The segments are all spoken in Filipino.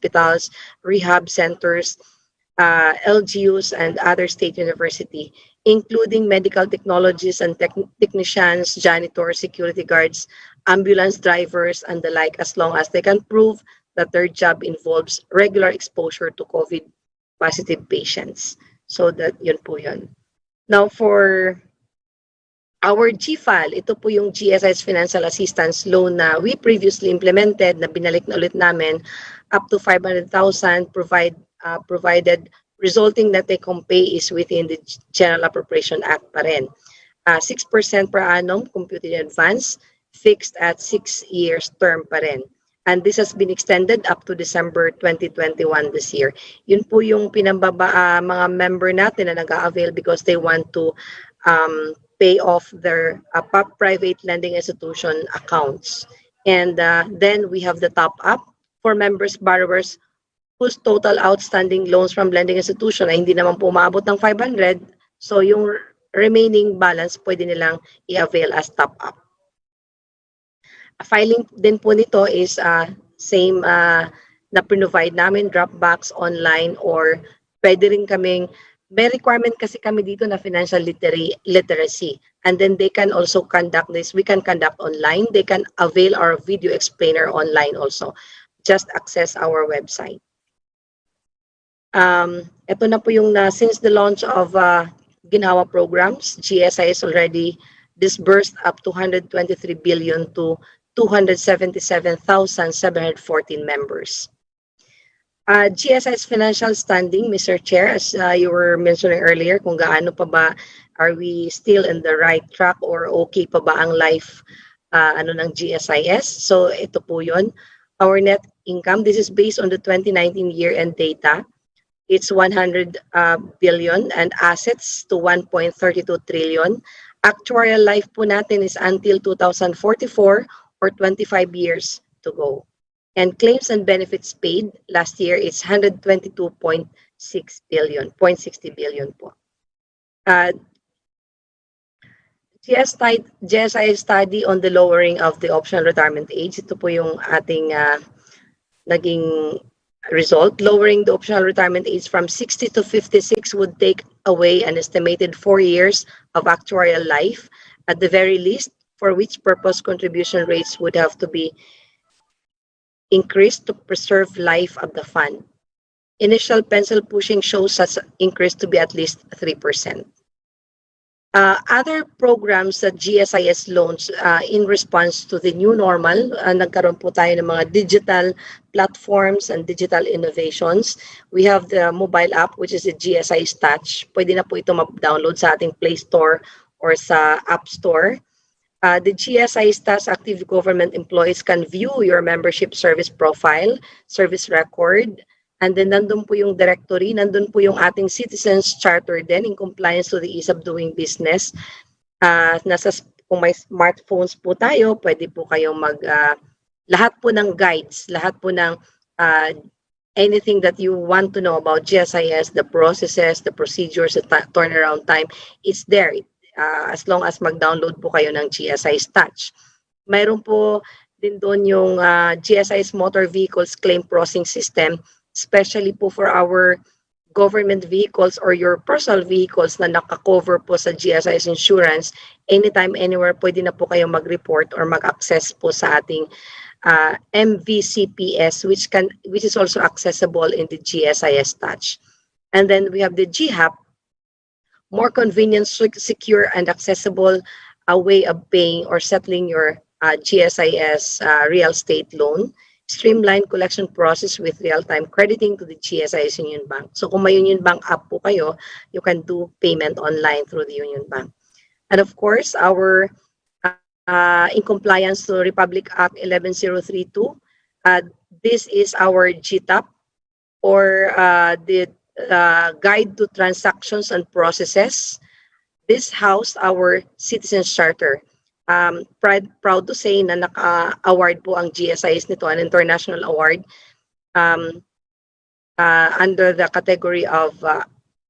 hospitals, rehab centers, LGUs, and other state university, including medical technologists and technicians, janitors, security guards, ambulance drivers, and the like, as long as they can prove that their job involves regular exposure to COVID positive patients. So that yun po yun. Now for our GFAL, ito po yung GSI's Financial Assistance Loan na we previously implemented, na binalik na ulit namin, up to 500,000 provided resulting na take-home pay is within the General Appropriation Act pa rin. 6% per annum computed in advance, fixed at 6 years term pa rin. And this has been extended up to December 2021 this year. Yun po yung pinambaba mga member natin na nag-a-avail because they want to pay off their private lending institution accounts. And then we have the top-up for members, borrowers whose total outstanding loans from lending institution ay hindi naman po maabot ng 500. So yung remaining balance pwede nilang i-avail as top-up. Filing din po nito is same na provide namin, Dropbox, online, or pwede rin kaming, may requirement kasi kami dito na financial literacy. And then they can also conduct this, we can conduct online, they can avail our video explainer online also. Just access our website. Ito na po yung since the launch of Ginhawa programs, GSI is already disbursed up to 123 billion to 277,714 members. GSI's financial standing, Mr. Chair, as you were mentioning earlier, kung gaano pa ba, are we still in the right track or okay pa ba ang life ng GSIS? So ito po yun. Our net income, this is based on the 2019 year-end data. It's 100 billion and assets to 1.32 trillion. Actuarial life po natin is until 2044 or 25 years to go. And claims and benefits paid last year is 122.6 billion, 0.60 billion po. GSI study on the lowering of the optional retirement age. Ito po yung ating naging result. Lowering the optional retirement age from 60 to 56 would take away an estimated 4 years of actuarial life at the very least, for which purpose contribution rates would have to be increased to preserve life of the fund. Initial pencil pushing shows such increase to be at least 3%. Other programs that GSIS launched in response to the new normal, nagkaroon po tayo ng mga digital platforms and digital innovations. We have the mobile app, which is the GSIS Touch. Pwede na po ito ma-download sa ating Play Store or sa App Store. The GSIS Touch active government employees can view your membership service profile, service record, and then nandun po yung directory, nandun po yung ating citizens charter din in compliance to the ease of doing business. Kung may smartphones po tayo, pwede po kayong lahat po ng guides, lahat po ng anything that you want to know about GSIS, the processes, the procedures, the turnaround time, it's there. As long as mag-download po kayo ng GSIS Touch. Mayroon po din doon yung GSIS Motor Vehicles Claim Processing System, especially po for our government vehicles or your personal vehicles na naka-cover po sa GSIS insurance. Anytime, anywhere, pwede na po kayo mag-report or mag-access po sa ating MVCPS, which is also accessible in the GSIS Touch. And then we have the GHAP, more convenient, secure, and accessible way of paying or settling your GSIS real estate loan. Streamlined collection process with real-time crediting to the GSIS Union Bank. So kung may Union Bank app po kayo, you can do payment online through the Union Bank. And of course, our in compliance to Republic Act 11032, this is our GTAP or the Guide to Transactions and Processes. This housed our Citizens Charter. Proud to say na naka-award po ang GSIS nito, an international award under the category of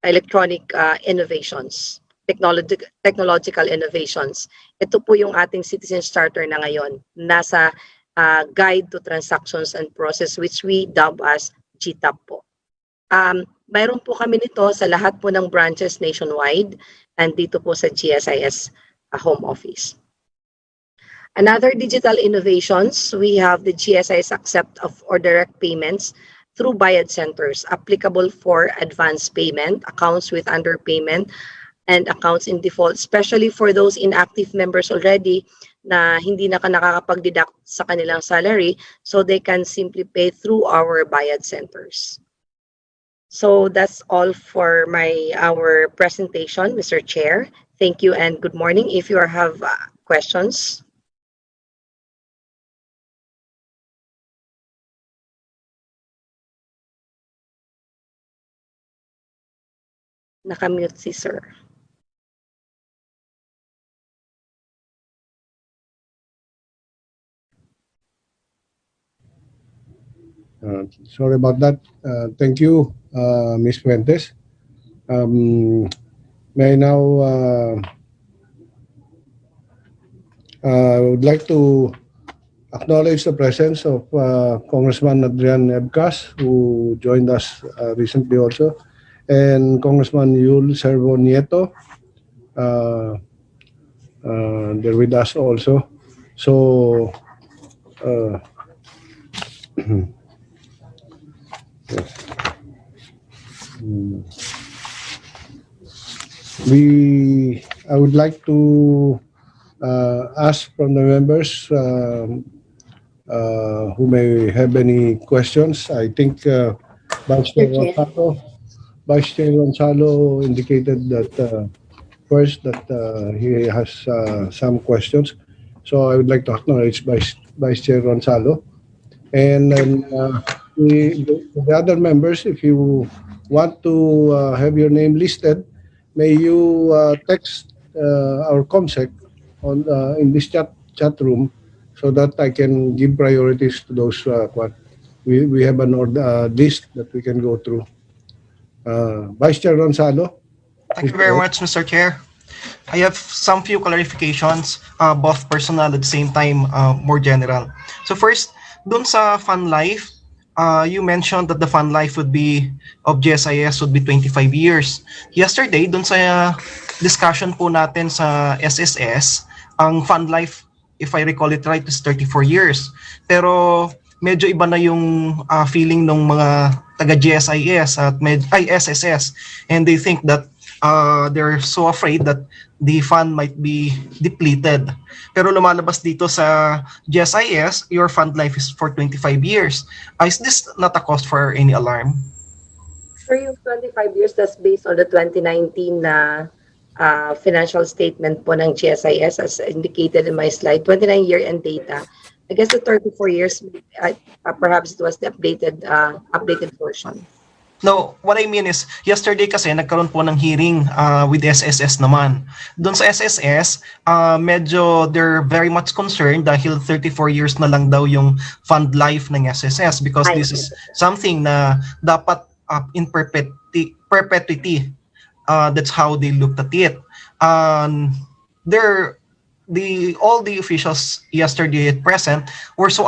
electronic innovations, technological innovations. Ito po yung ating Citizens Charter na ngayon, nasa Guide to Transactions and Process, which we dub as GTAP po. Mayroon po kami nito sa lahat po ng branches nationwide and dito po sa GSIS home office. Another digital innovations, we have the GSIS accept of or direct payments through bayad centers applicable for advance payment, accounts with underpayment, and accounts in default, especially for those inactive members already na hindi na nakakapag-deduct sa kanilang salary, so they can simply pay through our bayad centers. So that's all for our presentation, Mr. Chair. Thank you and good morning. If you have questions. Nakamute si sir. Sorry about that. Thank you, Ms. Fuentes. May I now I would like to acknowledge the presence of Congressman Adrian Ebcas, who joined us recently also, and Congressman Yul Servo Nieto. They're with us also. So, I would like to ask from the members who may have any questions. I think Vice Chair Gonzalo indicated that first that he has some questions. So I would like to acknowledge Vice Chair Gonzalo. And then the other members, if you want to have your name listed, may you text our ComSec on in this chat room so that I can give priorities to those. We have an list that we can go through. Vice Chair Gonzalo. Thank you very much, Mr. Chair. I have some few clarifications, both personal at the same time, more general. So first, dun sa Fund Life, you mentioned that the Fund Life would be of GSIS would be 25 years. Yesterday, dun sa discussion po natin sa SSS, ang Fund Life, if I recall it right, is 34 years. Pero medyo iba na yung feeling ng mga taga-GSIS at SSS, and they think that they're so afraid that the fund might be depleted. Pero lumalabas dito sa GSIS, your fund life is for 25 years. Is this not a cause for any alarm? For yung 25 years, that's based on the 2019 financial statement po ng GSIS as indicated in my slide, 29 year-end data. I guess the 34 years, perhaps it was the updated version. No, what I mean is, yesterday kasi nagkaroon po ng hearing with SSS naman. Doon sa SSS, medyo they're very much concerned dahil 34 years na lang daw yung fund life ng SSS because this is something na dapat in perpetuity. That's how they looked at it. All the officials yesterday at present were so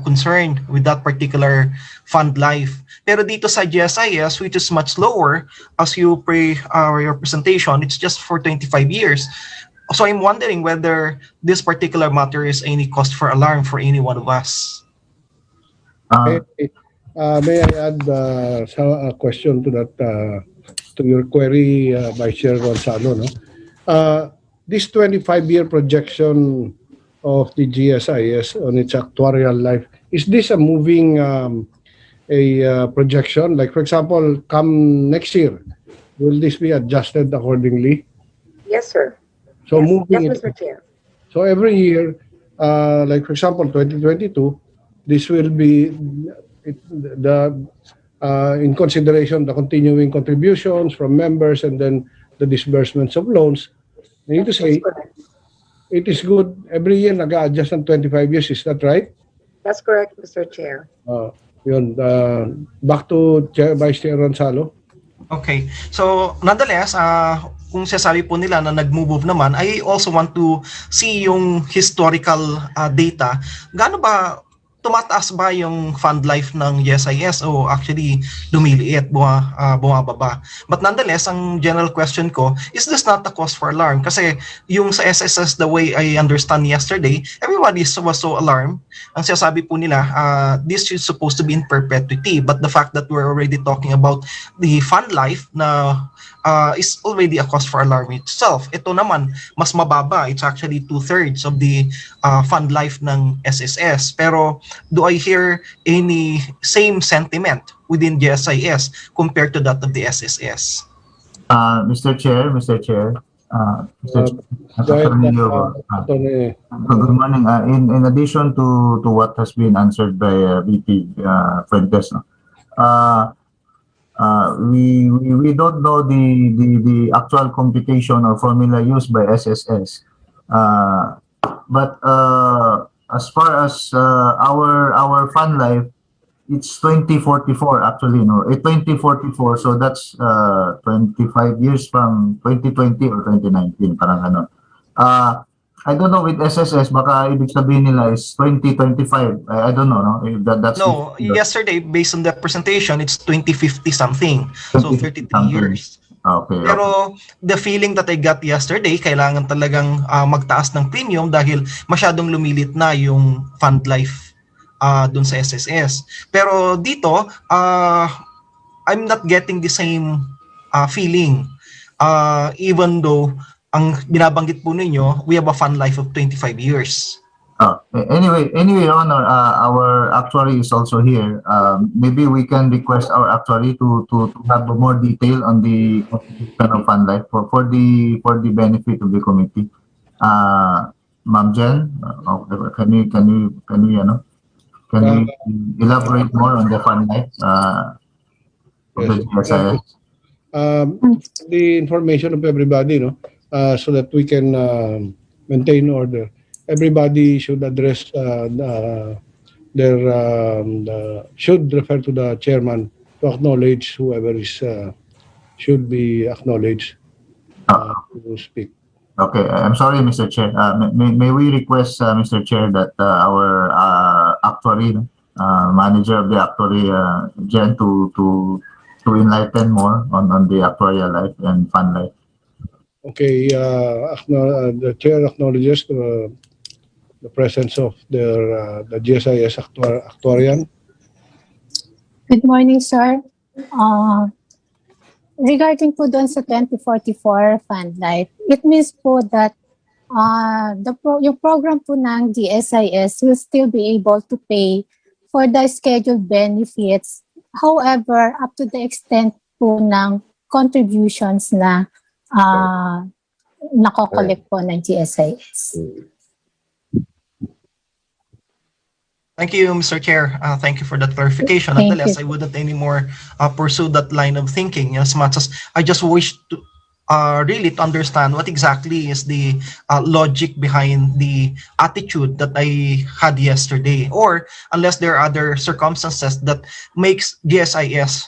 concerned with that particular fund life. Pero dito sa GSIS, which is much lower, as you your presentation, it's just for 25 years. So I'm wondering whether this particular matter is any cause for alarm for any one of us. May I add a question to that, to your query, Vice Chair Gonzalo? No? This 25-year projection of the GSIS on its actuarial life, is this a moving projection? Like, for example, come next year, will this be adjusted accordingly? Yes, sir. So yes, moving yes, Mr. Chair. So every year, like for example, 2022, this will be in consideration the continuing contributions from members and then the disbursements of loans. I need to say, it is good every year nag-adjust ng 25 years. Is that right? That's correct, Mr. Chair. Yun, back to Vice Chair Gonzalo. Okay. So, nonetheless, kung sasabi po nila na nag-move naman, I also want to see yung historical data. Gaano ba tumataas ba yung fund life ng GSIS o actually lumiliit, bumababa? But nonetheless, ang general question ko, is this not a cause for alarm? Kasi yung sa SSS, the way I understand yesterday, everybody was so alarmed. Ang sinasabi po nila, this is supposed to be in perpetuity. But the fact that we're already talking about the fund life na is already a cause for alarm itself. Ito naman, mas mababa. It's actually 2/3 of the fund life ng SSS. Pero do I hear any same sentiment within GSIS compared to that of the SSS? Mr. Chair, Mr. Chair, Go ahead, Attorney Attorney. good morning. In addition to what has been answered by VP Fuentes, we don't know the actual computation or formula used by SSS, but as far as our fund life, it's 2044 actually, no, 2044, so that's 25 years from 2020 or 2019, parang ano. I don't know with SSS, baka ibig sabihin nila is 2025. I don't know, no? If that's No, yesterday, based on the presentation, it's 2050 something. So 33 years. Okay. Pero the feeling that I got yesterday, kailangan talagang magtaas ng premium dahil masyadong lumilit na yung fund life dun sa SSS. Pero dito, I'm not getting the same feeling. Even though ang binabanggit po ninyo, we have a fund life of 25 years. Anyway, Honor, our actuary is also here. Maybe we can request our actuary to have more detail on the kind of fund life for the benefit of the committee. Ma'am Jen, can you elaborate more on the fund life of the GSIS? The information of everybody, no, so that we can maintain order. Everybody should address should refer to the chairman to acknowledge whoever is should be acknowledged to speak. Okay, I'm sorry, Mr. Chair. May we request, Mr. Chair, that our actuary, manager of the actuary, Jen, to enlighten more on the actuarial life and fund life. Okay, the chair acknowledges the presence of the GSIS actuarian. Good morning, sir. Regarding po doon sa 2044 fund life, it means po that yung program po ng GSIS will still be able to pay for the scheduled benefits. However, up to the extent po ng contributions na nakokollect po ng GSIS. Thank you, Mr. Chair. Thank you for that clarification. Nonetheless, I wouldn't anymore pursue that line of thinking, as much as I just wish to really to understand what exactly is the logic behind the attitude that I had yesterday, or unless there are other circumstances that makes GSIS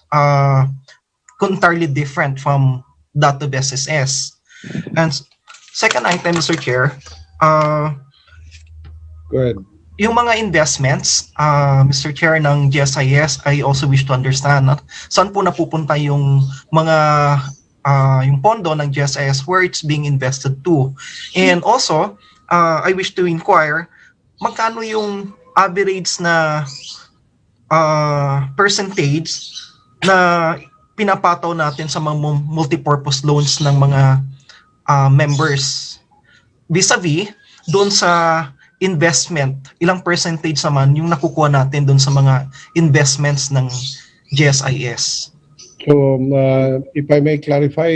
entirely different from that of SSS. And second item, Mr. Chair, Go ahead. Yung mga investments, Mr. Chair, ng GSIS, I also wish to understand saan po napupunta yung mga yung pondo ng GSIS, where it's being invested to. And also, I wish to inquire, magkano yung average na percentage na pinapataw natin sa mga multipurpose loans ng mga members vis-a-vis doon sa investment, ilang percentage naman yung nakukuha natin doon sa mga investments ng GSIS. So, if I may clarify,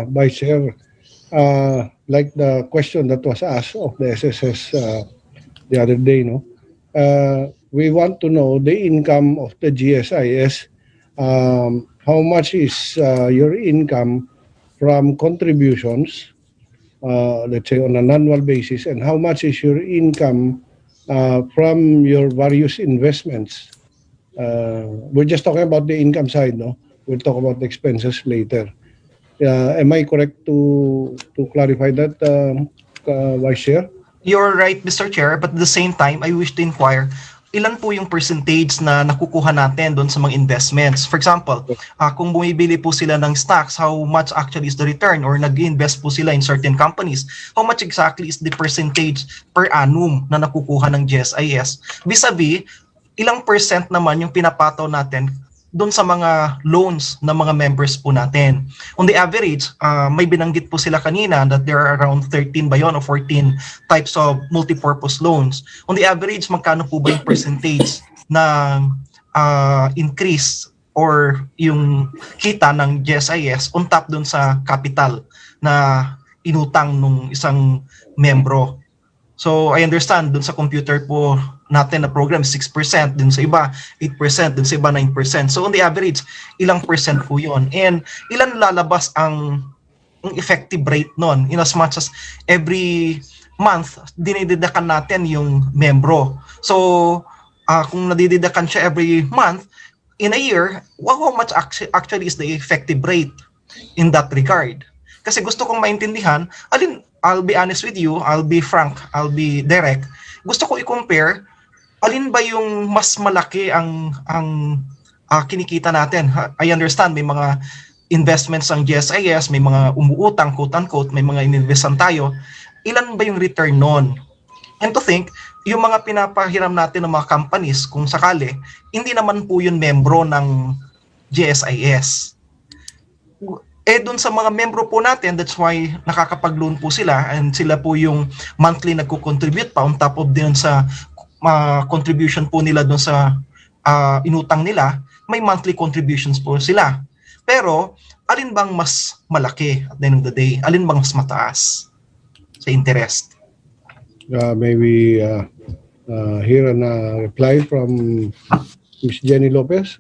Vice Chair, like the question that was asked of the SSS the other day, no, we want to know the income of the GSIS. How much is your income from contributions, let's say on an annual basis, and how much is your income from your various investments? We're just talking about the income side, no? We'll talk about the expenses later. Am I correct to clarify that, Vice Chair? You're right, Mr. Chair, but at the same time, I wish to inquire ilan po yung percentage na nakukuha natin doon sa mga investments. For example, kung bumibili po sila ng stocks, how much actually is the return, or nag-invest po sila in certain companies, how much exactly is the percentage per annum na nakukuha ng GSIS, vis-a-vis ilang percent naman yung pinapataw natin doon sa mga loans ng mga members po natin. On the average, may binanggit po sila kanina that there are around 13 ba yun o 14 types of multipurpose loans. On the average, magkano po ba yung percentage ng increase or yung kita ng GSIS on top doon sa capital na inutang nung isang membro? So I understand dun sa computer po natin na program 6%, dun sa iba 8%, dun sa iba 9%. So on the average, ilang percent po yun? And ilan lalabas ang effective rate nun? In as much as every month, dinididakan natin yung membro. So kung nadididakan siya every month, in a year, how much actually is the effective rate in that regard? Kasi gusto kong maintindihan, I'll be honest with you, I'll be frank, I'll be direct. Gusto ko i-compare, alin ba yung mas malaki ang kinikita natin? I understand may mga investments ang GSIS, may mga umuutang, quote-unquote, may mga ininvestan tayo. Ilan ba yung return nun? And to think, yung mga pinapahiram natin ng mga companies, kung sakali, hindi naman po yun membro ng GSIS. Dun sa mga membro po natin, that's why nakakapag-loan po sila, and sila po yung monthly nagko-contribute pa on top of din sa contribution po nila dun sa inutang nila, may monthly contributions po sila. Pero, alin bang mas malaki at the end of the day? Alin bang mas mataas sa interest? Maybe hear a reply from Ms. Jenny Lobas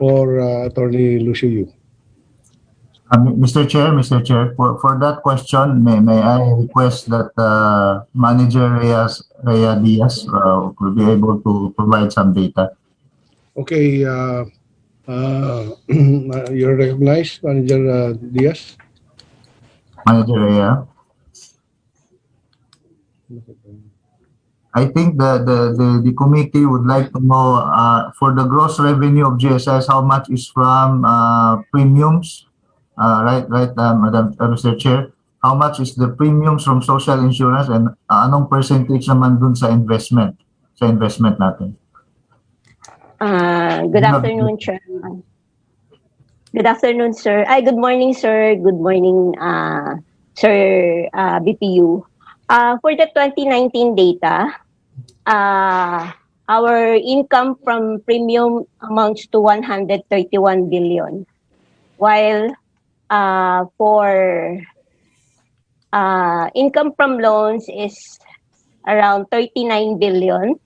or Attorney Lucio Yu. Mr. Chair, for that question, may I request that Manager Rhea Diaz will be able to provide some data. Okay, you're recognized, Manager Diaz. Manager Rhea. I think the committee would like to know for the gross revenue of GSIS, how much is from premiums, right, Madam Mr. Chair? How much is the premiums from social insurance, and anong percentage naman dun sa investment natin? Good afternoon, Chairman. Good afternoon, sir. Good morning, sir. Good morning, Sir BPU. For the 2019 data, our income from premium amounts to 131 billion, while for income from loans is around 39 billion,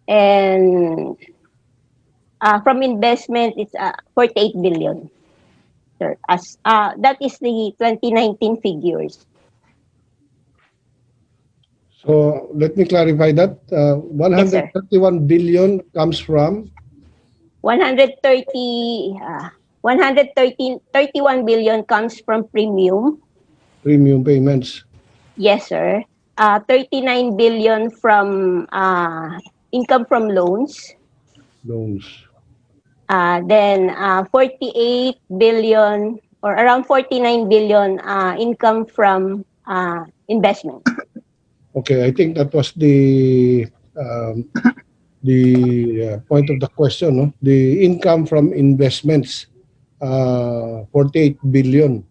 and from investment it's 48 billion. Sir, that is the 2019 figures. So let me clarify that. 131 billion comes from 31 billion comes from premium. Premium payments. Yes, sir. 39 billion from income from loans. Then 48 billion or around 49 billion income from investment. Okay, I think that was the point of the question, no? The income from investments, 48 billion.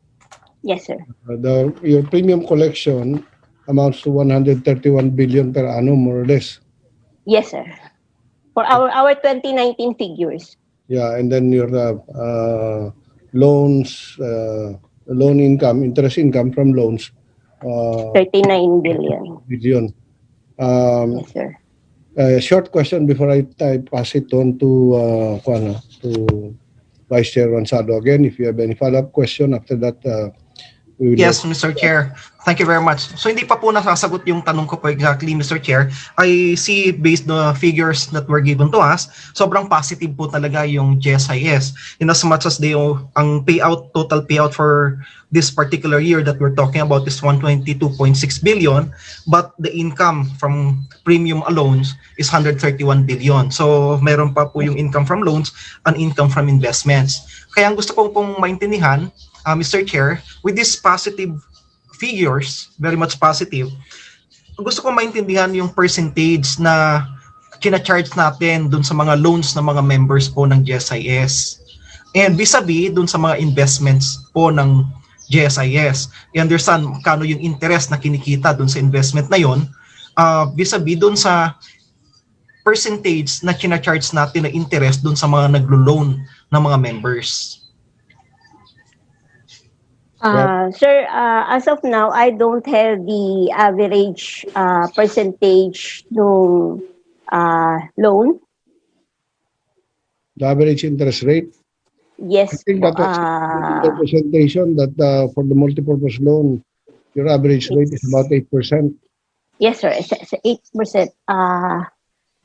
Yes, sir. Your premium collection amounts to 131 billion per annum, more or less. Yes, sir. For our 2019 figures. Yeah, and then your loans, loan income, interest income from loans. 39 billion. Yes, sir. A short question before I pass it on to Vice Chair Gonzalo. Again, if you have any follow-up question after that, we will. Yes, Mr. Chair. Thank you very much. So hindi pa po nasasagot yung tanong ko po exactly, Mr. Chair. I see based on the figures that were given to us, sobrang positive po talaga yung GSIS. In as much as ang payout, total payout for this particular year that we're talking about is 122.6 billion, but the income from premium loans is 131 billion. So meron pa po yung income from loans and income from investments. Kaya ang gusto ko pong maintindihan, Mr. Chair, with this positive figures, very much positive, gusto ko maintindihan yung percentage na kina-charge natin dun sa mga loans ng mga members po ng GSIS. And vis-a-vis dun sa mga investments po ng GSIS. I understand kano yung interest na kinikita dun sa investment na yon, vis-a-vis dun sa percentage na kina-charge natin na interest dun sa mga naglo-loan ng mga members. Sir, as of now, I don't have the average percentage no loan. The average interest rate. Yes. I think that was the presentation that for the multipurpose loan, your average rate is about 8%. Yes, sir. It's 8%.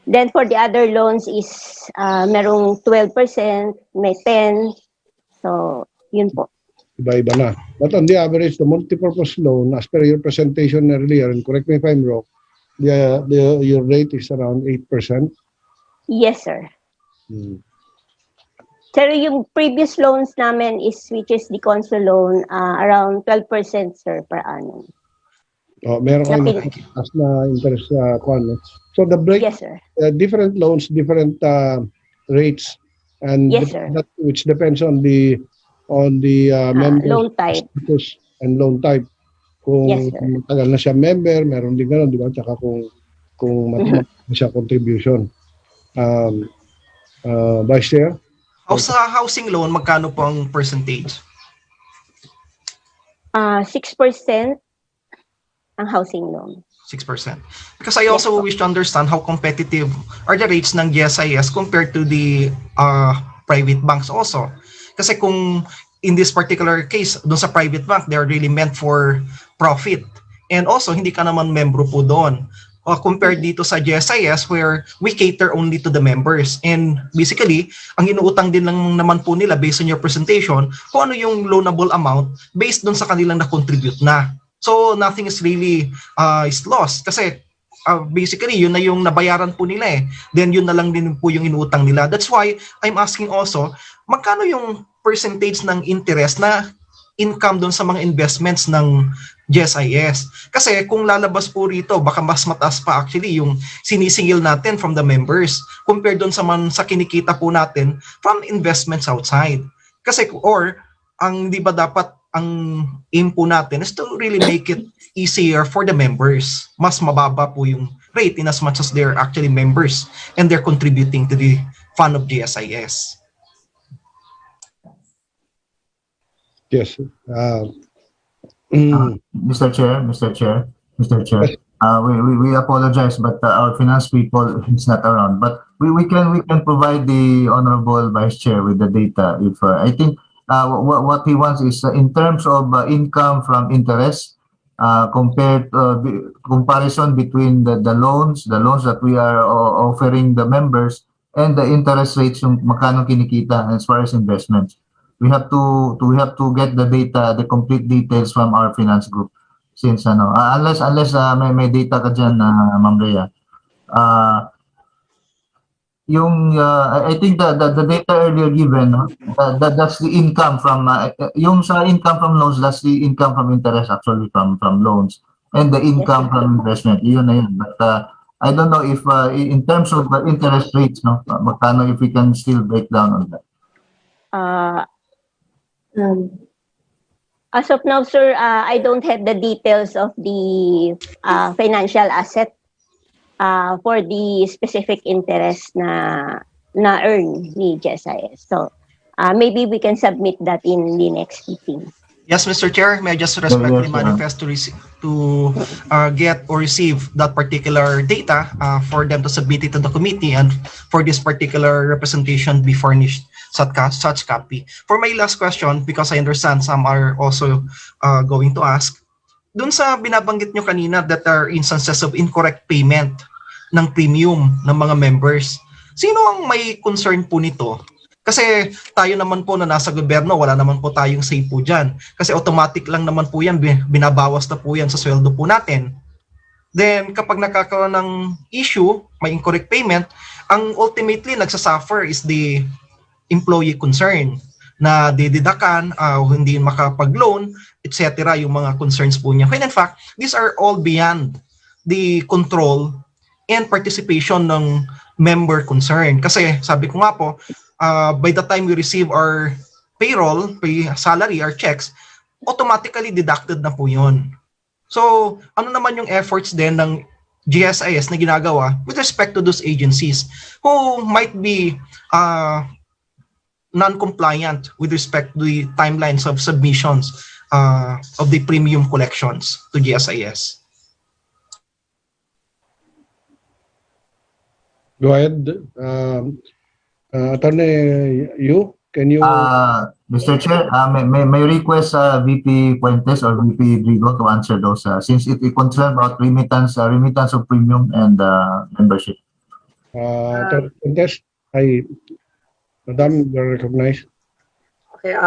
Then for the other loans is merong 12%, may 10%. So, yun po. Iba-iba na. But on the average, the multipurpose loan, as per your presentation earlier, and correct me if I'm wrong, your rate is around 8%. Yes, sir. Sir, yung previous loans namin which is the consul loan, around 12%, sir, per annum. Meron kayo as na interest kwan. So the break, yes, sir. Different loans, different rates, and yes, sir. That, which depends on the member loan type and loan type. Kung yes, matagal na siya member, meron din gano'n, di ba? Tsaka kung matagal na siya contribution. Vice Chair? Sa housing loan, magkano po ang percentage? 6% ang housing loan. 6%. Because I also wish to understand how competitive are the rates ng GSIS compared to the private banks also. Kasi kung in this particular case, doon sa private bank, they are really meant for profit. And also, hindi ka naman membro po doon. Compared dito sa GSIS where we cater only to the members. And basically, ang inuutang din lang naman po nila based on your presentation, kung ano yung loanable amount based doon sa kanilang na-contribute na. So, nothing is really is lost. Kasi basically, yun na yung nabayaran po nila eh. Then, yun na lang din po yung inuutang nila. That's why I'm asking also, magkano yung percentage ng interest na income doon sa mga investments ng GSIS? Kasi kung lalabas po rito, baka mas mataas pa actually yung sinisingil natin from the members compared doon sa kinikita po natin from investments outside. Kasi di ba dapat ang aim po natin is to really make it easier for the members. Mas mababa po yung rate in as much as they're actually members and they're contributing to the fund of GSIS. Yes. Mr. Chair, we apologize, but our finance people is not around. But we can provide the honorable vice chair with the data. If I think what he wants is in terms of income from interest, compared comparison between the loans that we are offering the members and the interest rates yung magkano kinikita as far as investments. We have to get the data, the complete details from our finance group. Since unless may data ka dyan, Ma'am Rhea. I think the data earlier given, that's the income from yung sa income from loans, that's the income from interest actually from loans, and the income from investment. Yun na yun. But I don't know if in terms of interest rates, magkano, if we can still break down on that. As of now, sir, I don't have the details of the financial asset for the specific interest na earn ni GSIS. So, maybe we can submit that in the next meeting. Yes, Mr. Chair, may I just respectfully manifest to get or receive that particular data for them to submit it to the committee and for this particular representation be furnished such copy. For my last question, because I understand some are also going to ask, dun sa binabanggit nyo kanina that are instances of incorrect payment ng premium ng mga members, sino ang may concern po nito? Kasi tayo naman po na nasa gobyerno, wala naman po tayong say po dyan. Kasi automatic lang naman po yan, binabawas na po yan sa sweldo po natin. Then kapag nakakaroon ng issue, may incorrect payment, ang ultimately nagsasuffer is the employee concern na dididakan, hindi makapag-loan, etc. yung mga concerns po niya. And in fact, these are all beyond the control and participation ng member concern. Kasi sabi ko nga po, by the time we receive our payroll, salary, our checks, automatically deducted na po yun. So, ano naman yung efforts din ng GSIS na ginagawa with respect to those agencies who might be non-compliant with respect to the timelines of submissions of the premium collections to GSIS? Go ahead. Attorney, can you? Mr. Chair, may request VP Puentes or VP Drigo to answer those since it concerns about remittance of premium and membership. Attorney Puentes, Madam, you're recognized. Okay.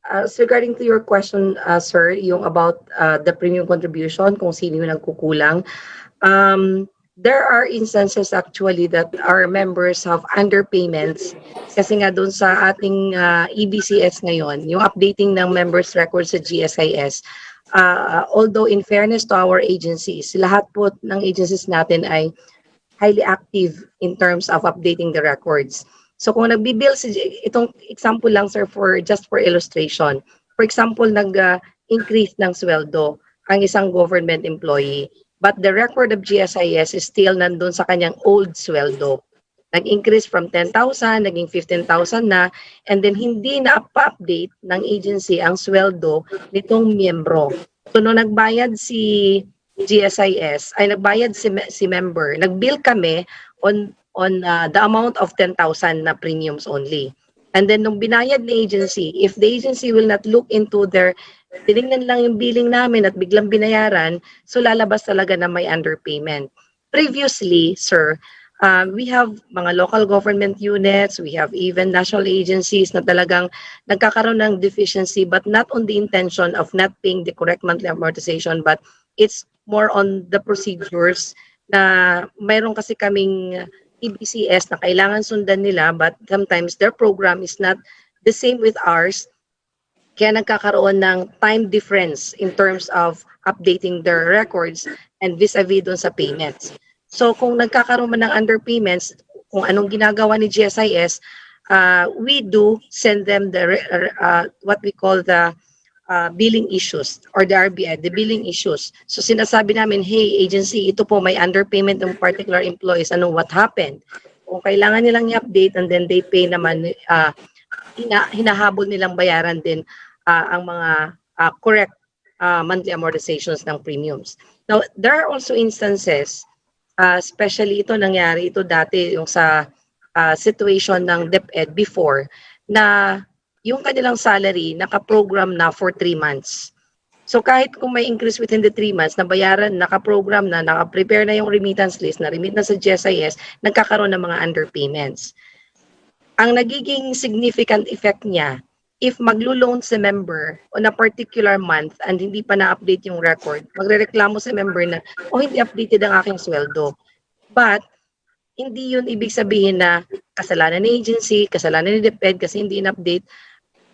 As regarding to your question, sir, yung about the premium contribution, kung sino yung nagkukulang, there are instances actually that our members have underpayments kasi nga doon sa ating EBCS ngayon, yung updating ng members records sa GSIS. Although in fairness to our agencies, lahat po ng agencies natin ay highly active in terms of updating the records. So kung nagbibill, itong example lang sir just for illustration. For example, nag-increase ng sweldo ang isang government employee. But the record of GSIS is still nandun sa kanyang old sweldo. Nag-increase from 10,000, naging 15,000 na, and then hindi na pa-update ng agency ang sweldo nitong miyembro. So nung nagbayad si GSIS, ay nagbayad si member, nag-bill kami on the amount of 10,000 na premiums only. And then nung binayad ng agency, if the agency will not look into their tinignan lang yung billing namin at biglang binayaran, so lalabas talaga na may underpayment. Previously, sir, we have mga local government units, we have even national agencies na talagang nagkakaroon ng deficiency but not on the intention of not paying the correct monthly amortization, but it's more on the procedures na mayroon kasi kaming EBCS na kailangan sundan nila but sometimes their program is not the same with ours. Kaya nagkakaroon ng time difference in terms of updating their records and vis-a-vis doon sa payments. So kung nagkakaroon man ng underpayments, kung anong ginagawa ni GSIS, we do send them the what we call the billing issues or the RBI, the billing issues. So sinasabi namin, hey agency, ito po may underpayment ng particular employees, what happened? Kung kailangan nilang i-update and then they pay naman, hinahabol nilang bayaran din ang mga correct monthly amortizations ng premiums. Now, there are also instances, especially nangyari ito dati yung sa situation ng DepEd before, na yung kanilang salary naka-program na for 3 months. So kahit kung may increase within the 3 months, nabayaran, naka-program na, naka-prepare na yung remittance list, na-remit na sa GSIS, nagkakaroon ng mga underpayments. Ang nagiging significant effect niya, if maglo-loan si member on a particular month and hindi pa na-update yung record, magrereklamo si member na, hindi updated ang aking sweldo. But, hindi yun ibig sabihin na kasalanan ng agency, kasalanan ni DepEd kasi hindi in-update.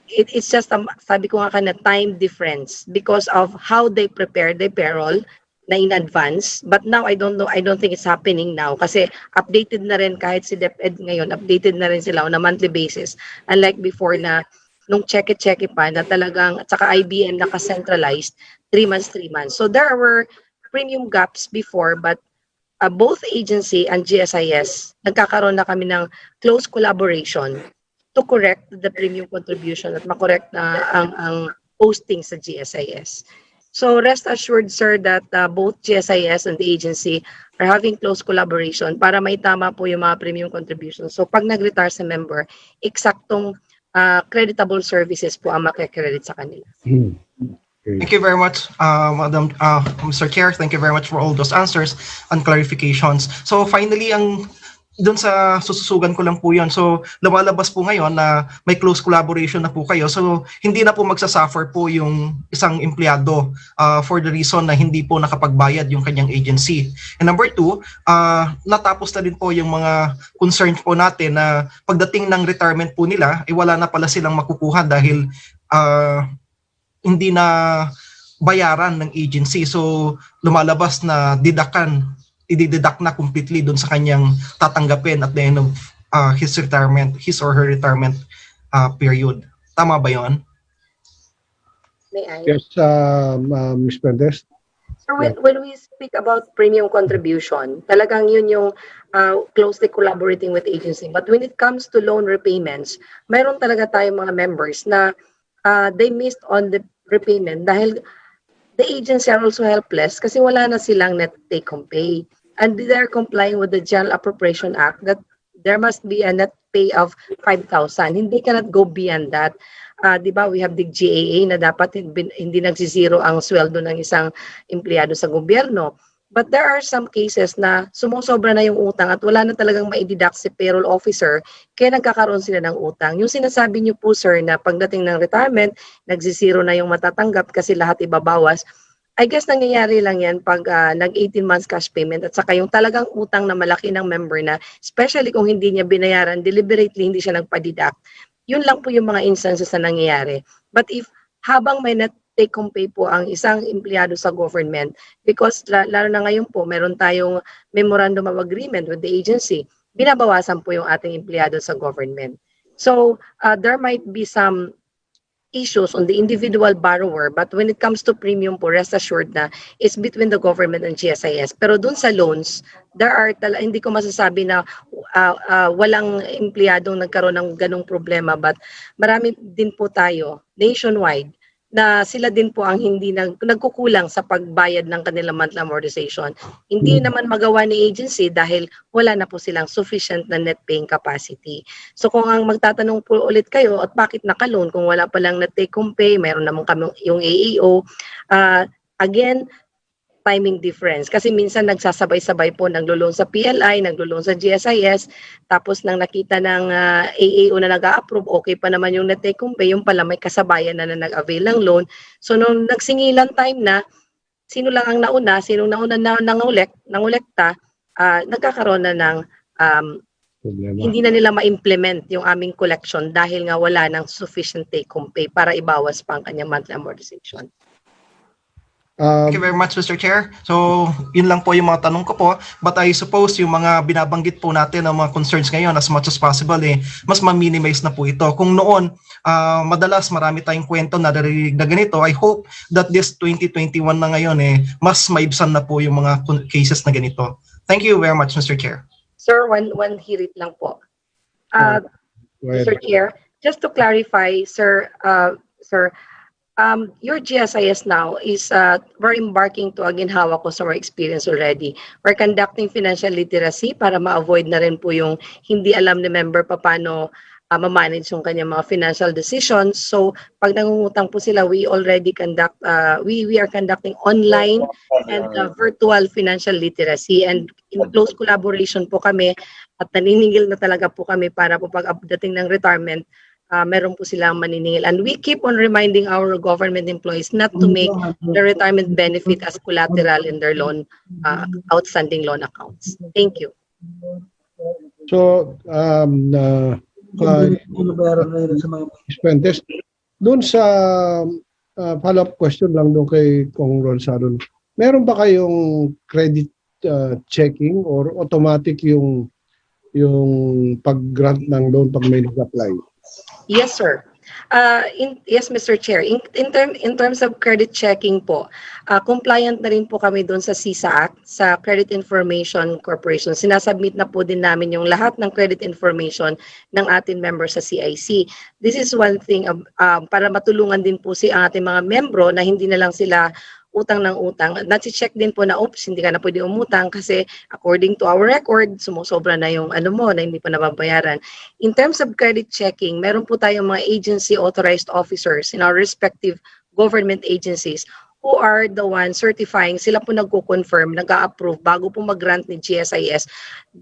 It's just, sabi ko nga na time difference because of how they prepare the payroll na in advance. But now, I don't think it's happening now kasi updated na rin kahit si DepEd ngayon, updated na rin sila on a monthly basis. Unlike before na nung check-it pa na talagang, at saka IBM naka-centralized, 3 months. So there were premium gaps before, but both agency and GSIS, nagkakaroon na kami ng close collaboration to correct the premium contribution at makorek na ang posting sa GSIS. So rest assured, sir, that both GSIS and the agency are having close collaboration para may tama po yung mga premium contributions. So pag nag-retire sa member, eksaktong creditable services po ang makikredit sa kanila. Okay. Thank you very much, Mr. Chair. Thank you very much for all those answers and clarifications. So finally, doon sa sususugan ko lang po yun. So lumalabas po ngayon na may close collaboration na po kayo. So hindi na po magsasuffer po yung isang empleyado for the reason na hindi po nakapagbayad yung kanyang agency. And number two, natapos na din po yung mga concerns po natin na pagdating ng retirement po nila, wala na pala silang makukuha dahil hindi na bayaran ng agency. So lumalabas na i-deduct na completely doon sa kanyang tatanggapin at the end of his or her retirement period. Tama ba yon? May I? Yes, Ms. Pendes. So when we speak about premium contribution, talagang yun yung closely collaborating with agency. But when it comes to loan repayments, mayroon talaga tayong mga members na they missed on the repayment dahil the agency are also helpless kasi wala na silang net take-home pay. And they're complying with the General Appropriation Act that there must be a net pay of 5,000. Hindi cannot go beyond that. Di ba, we have the GAA na dapat hindi nagsisiro ang sweldo ng isang empleyado sa gobyerno. But there are some cases na sumusobra na yung utang at wala na talagang maideduct si payroll officer kaya nagkakaroon sila ng utang. Yung sinasabi niyo po, sir, na pagdating ng retirement, nagsisiro na yung matatanggap kasi lahat ibabawas. I guess nangyayari lang yan pag nag-18 months cash payment at saka yung talagang utang na malaki ng member na, especially kung hindi niya binayaran, deliberately hindi siya nagpa-deduct. Yun lang po yung mga instances na nangyayari. But if habang may net take-home pay po ang isang empleyado sa government, because lalo na ngayon po, meron tayong memorandum of agreement with the agency, binabawasan po yung ating empleyado sa government. So there might be some issues on the individual borrower, but when it comes to premium po, rest assured na it's between the government and GSIS. Pero dun sa loans, hindi ko masasabi na walang empleyadong nagkaroon ng ganong problema, but marami din po tayo nationwide na sila din po ang hindi nagkukulang sa pagbayad ng kanilang monthly amortization. Hindi naman magawa ni agency dahil wala na po silang sufficient na net paying capacity. So kung ang magtatanong po ulit kayo at bakit naka-loan kung wala pa lang net take home pay, mayroon naman kami yung AAO, again, timing difference. Kasi minsan nagsasabay-sabay po, naglo-loan sa PLI, naglo-loan sa GSIS, tapos nang nakita ng AAO na nag-a-approve, okay pa naman yung net-take home pay, yung pala may kasabayan na nag-avail ng loan. So nung nagsingilan time na, sino nauna na nangolekta, nagkakaroon na ng hindi na nila ma-implement yung aming collection dahil nga wala ng sufficient take-home pay para ibawas pa ang kanyang monthly amortization. Thank you very much, Mr. Chair. So, yun lang po yung mga tanong ko po. But I suppose yung mga binabanggit po natin ng mga concerns ngayon as much as possible, mas ma-minimize na po ito. Kung noon, madalas marami tayong kwento na narinig na ganito, I hope that this 2021 na ngayon, mas maibsan na po yung mga cases na ganito. Thank you very much, Mr. Chair. Sir, one hirit lang po. Mr. Chair, just to clarify, sir, your GSIS now is we're embarking to a ginhawa customer experience already. We're conducting financial literacy para ma-avoid na rin po yung hindi alam ni member pa paano ma-manage yung kanyang mga financial decisions. So pag nangungutang po sila, we already conduct, we are conducting online and virtual financial literacy, and in close collaboration po kami at naniningil na talaga po kami para po pag updating ng retirement, meron po silang maniningil. And we keep on reminding our government employees not to make the retirement benefit as collateral in their loan, outstanding loan accounts. Thank you. So, Pendes, doon sa follow-up question lang doon kay Kong Ronsalon, meron ba kayong credit checking or automatic yung pag-grant ng loan pag may nag-apply? Yes, sir. Yes, Mr. Chair. In terms of credit checking po, compliant na rin po kami doon sa CISA Act, sa Credit Information Corporation. Sinasubmit na po din namin yung lahat ng credit information ng ating members sa CIC. This is one thing para matulungan din po ang ating mga membro na hindi na lang sila utang ng utang. Nati-check din po na, oops, hindi ka na pwede umutang kasi according to our record, sumusobra na yung na hindi pa nababayaran. In terms of credit checking, meron po tayong mga agency authorized officers in our respective government agencies who are the ones certifying, sila po nagko-confirm, nag-a-approve bago po mag-grant ni GSIS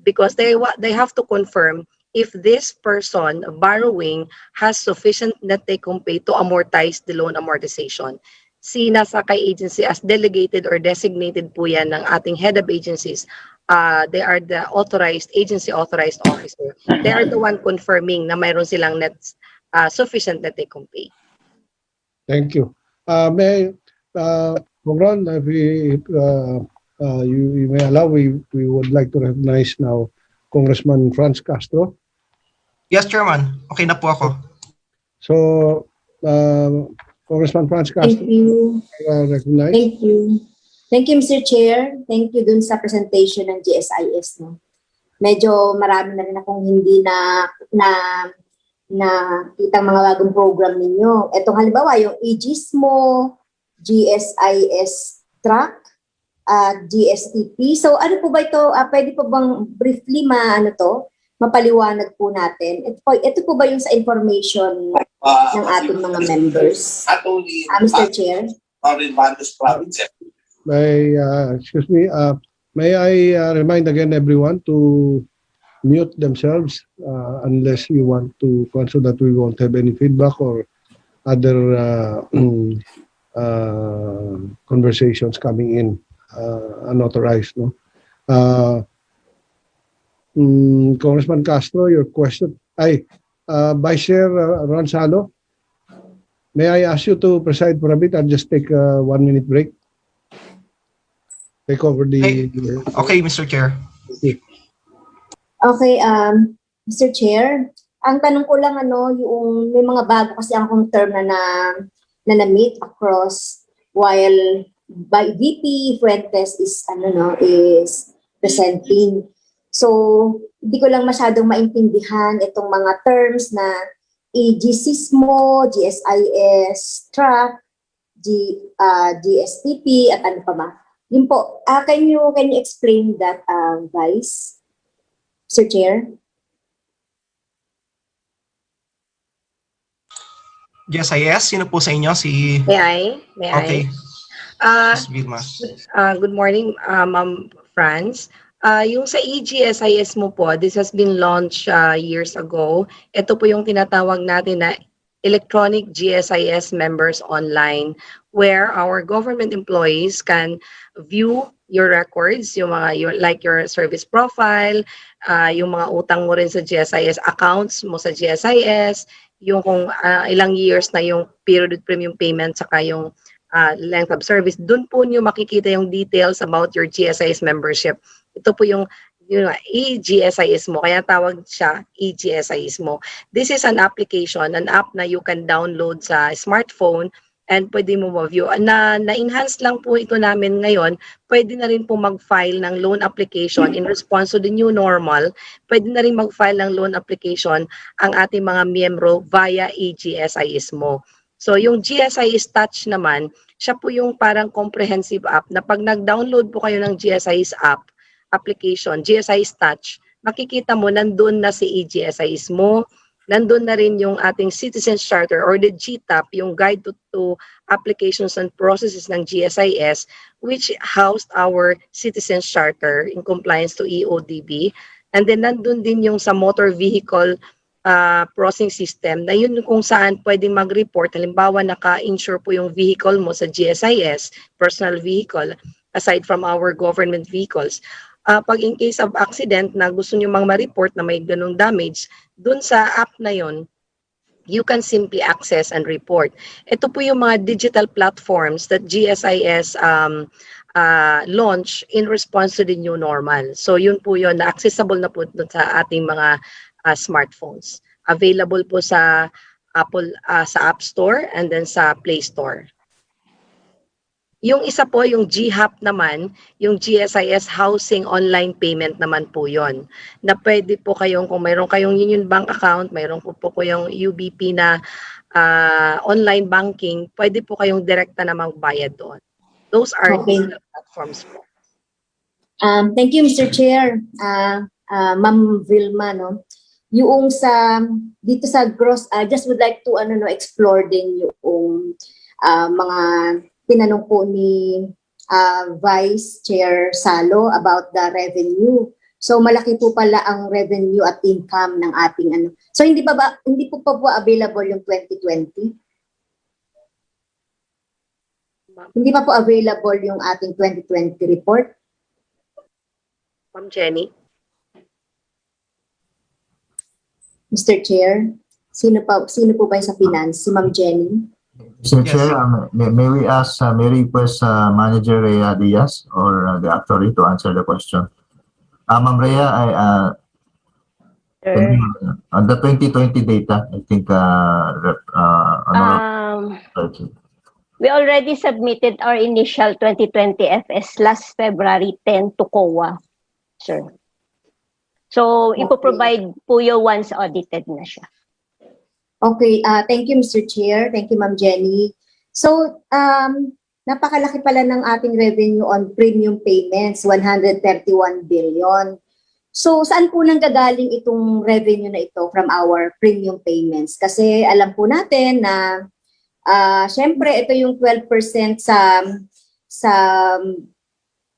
because they have to confirm if this person borrowing has sufficient net take-home pay to amortize the loan amortization. Si nasa kay agency as delegated or designated po yan ng ating head of agencies. They are the agency authorized officer. They are the one confirming na mayroon silang sufficient net take-home pay. Thank you. Mogron, if you may allow, we would like to recognize now Congressman Franz Castro. Yes, Chairman. Okay na po ako. So, Congressman Franz Thank Castro, you. recognize. Thank you. Thank you, Mr. Chair. Thank you dun sa presentation ng GSIS. No? Medyo marami na rin akong hindi na kitang mga bagong program ninyo. Itong halimbawa, yung EGISMO, GSIS Track, GSTP. So ano po ba ito? Pwede po bang briefly mapaliwanag po natin? Ito po ba yung sa information ng ating mga members? Mr. Chair? Excuse me, may I remind again everyone to mute themselves unless you want to, so that we won't have any feedback or other conversations coming in unauthorized. No? Congressman Castro, your question. Vice Chair Ronsalo, may I ask you to preside for a bit? I'll just take a 1-minute break. Take over the... Okay, Mr. Chair. Okay, Mr. Chair, ang tanong ko lang yung may mga bago kasi akong term na na-meet across while by VP Fuentes is presenting. So, hindi ko lang masyadong maintindihan itong mga terms na EGSISMO, GSIS Track, GSTP, at ano pa ba? Yun po, can you explain that, Vice? Sir Chair? GSIS, sino po sa inyo? May I? Okay. Ms. Vilma. Good morning, Ma'am Franz. Yung sa EGSIS mo po, this has been launched years ago. Ito po yung tinatawag natin na electronic GSIS members online, where our government employees can view your records, like your service profile, yung mga utang mo rin sa GSIS, accounts mo sa GSIS, yung kung ilang years na yung period premium payment, saka yung length of service. Doon po niyo makikita yung details about your GSIS membership. Ito po yung e-GSIS mo, kaya tawag siya e-GSIS mo. This is an application, an app na you can download sa smartphone and pwede mo ma-view. Na-enhance lang po ito namin ngayon. Pwede na rin po mag-file ng loan application in response to the new normal. Pwede na rin mag-file ng loan application ang ating mga miyembro via e-GSIS mo. So yung GSIS Touch naman, siya po yung parang comprehensive app na pag nag-download po kayo ng GSIS application, GSIS Touch, makikita mo nandun na si e-GSIS mo, nandun na rin yung ating Citizens Charter or the GTAP, yung Guide to Applications and Processes ng GSIS, which housed our Citizens Charter in compliance to EODB. And then nandun din yung sa motor vehicle processing system na yun kung saan pwedeng mag-report. Halimbawa, naka-insure po yung vehicle mo sa GSIS, personal vehicle, aside from our government vehicles. Pag in case of accident na gusto nyo ma-report na may ganung damage, dun sa app na yon, you can simply access and report. Ito po yung mga digital platforms that GSIS launch in response to the new normal. So yun po yun, na accessible na po dun sa ating mga smartphones. Available po sa Apple, sa App Store and then sa Play Store. Yung isa po, yung GHAP naman, yung GSIS Housing Online Payment naman po yon. Na pwede po kayong, kung mayroon kayong Union Bank account, mayroon po yung UBP na online banking, pwede po kayong direkta na magbayad doon. Those are digital platforms po. Thank you, Mr. Chair. Ma'am Vilma, no? Yung dito sa gross, I just would like to explore din yung mga tinanong po ni Vice Chair Salo about the revenue. So malaki po pala ang revenue at income ng ating ano. So hindi po pa po available yung 2020? Hindi pa po available yung ating 2020 report? Ma'am Jenny? Mr. Chair, sino po ba yung sa finance? Si Ma'am Jenny? Mr. Yes. Chair, may we ask, may request Manager Rhea Diaz or the actuary to answer the question. Ma'am Rhea, Sir. on the 2020 data, I think, We already submitted our initial 2020 FS last February 10 to COA, sir. So, ipoprovide po yung once audited na siya. Okay, thank you Mr. Chair. Thank you Ma'am Jenny. So, napakalaki pala ng ating revenue on premium payments, 131 billion. So, saan po nang gagaling itong revenue na ito from our premium payments? Kasi alam po natin na syempre ito yung 12% sa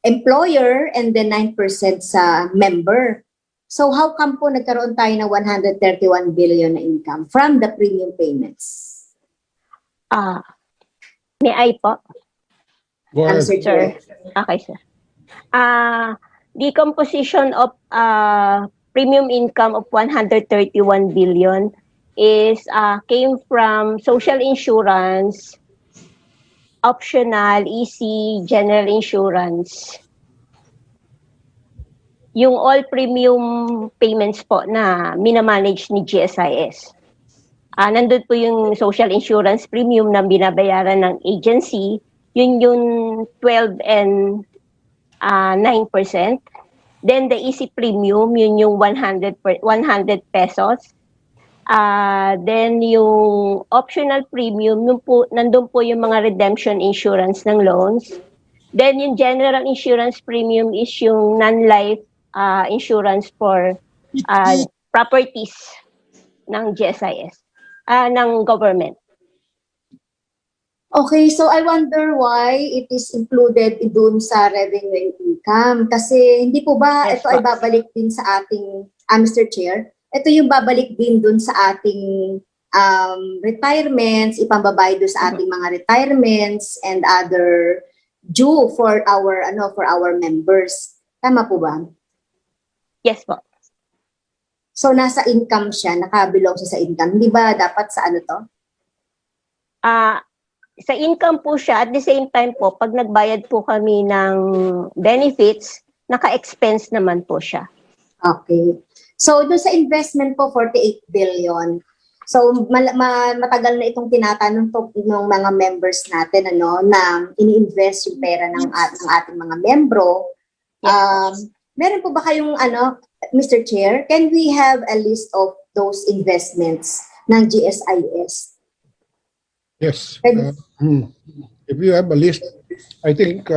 employer and then 9% sa member. So how come po nagkaroon tayo ng 131 billion na income from the premium payments? May I po? Go ahead. Sir. Sir. Okay, sir. The composition of premium income of 131 billion is came from social insurance, optional, EC, general insurance. Yung all premium payments po na minamanage ni GSIS. Nandun po yung social insurance premium na binabayaran ng agency, yun yung 12 and 9%. Then the EC premium, yun yung 100 pesos. Then yung optional premium, nandun po yung mga redemption insurance ng loans. Then yung general insurance premium is yung non-life insurance for properties ng GSIS, ng government. Okay, so I wonder why it is included dun sa revenue and income. Kasi hindi po ba Yes, ito ay babalik din sa ating, Mr. Chair, ito yung babalik din dun sa ating retirements, ipambabayad doon sa ating mga retirements and other due for our members. Tama po ba? Yes po. So nasa income siya, nakabilong siya sa income. Hindi ba dapat sa ano to? Sa income po siya, at the same time po, pag nagbayad po kami ng benefits, naka-expense naman po siya. Okay. So doon sa investment po, 48 billion. So matagal na itong tinatanong ng mga members natin na ini-invest yung pera ng ating mga membro. Meron po ba kayong Mr. Chair, can we have a list of those investments ng GSIS? Yes. If you have a list, I think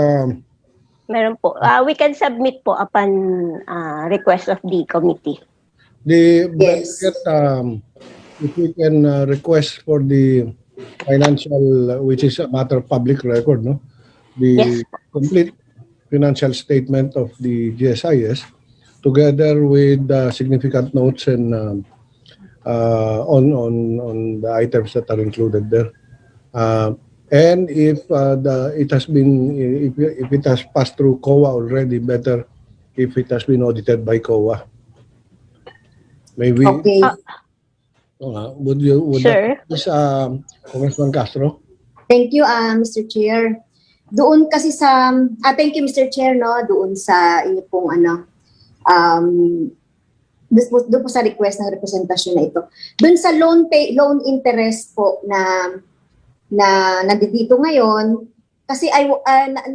Meron po. We can submit po upon request of the committee. Yes. If we can request for the financial, which is a matter of public record, no? The Yes. complete financial statement of the GSIS, together with significant notes and on the items that are included there. And if it has been, if it has passed through COA already, better if it has been audited by COA. Maybe. Okay. Would Sure. that please, Congressman Castro? Thank you, Mr. Chair. Doon kasi sa, thank you Mr. Chair, doon sa inyo pong doon po sa request ng representasyon na ito. Doon sa loan interest po na nandito ngayon, kasi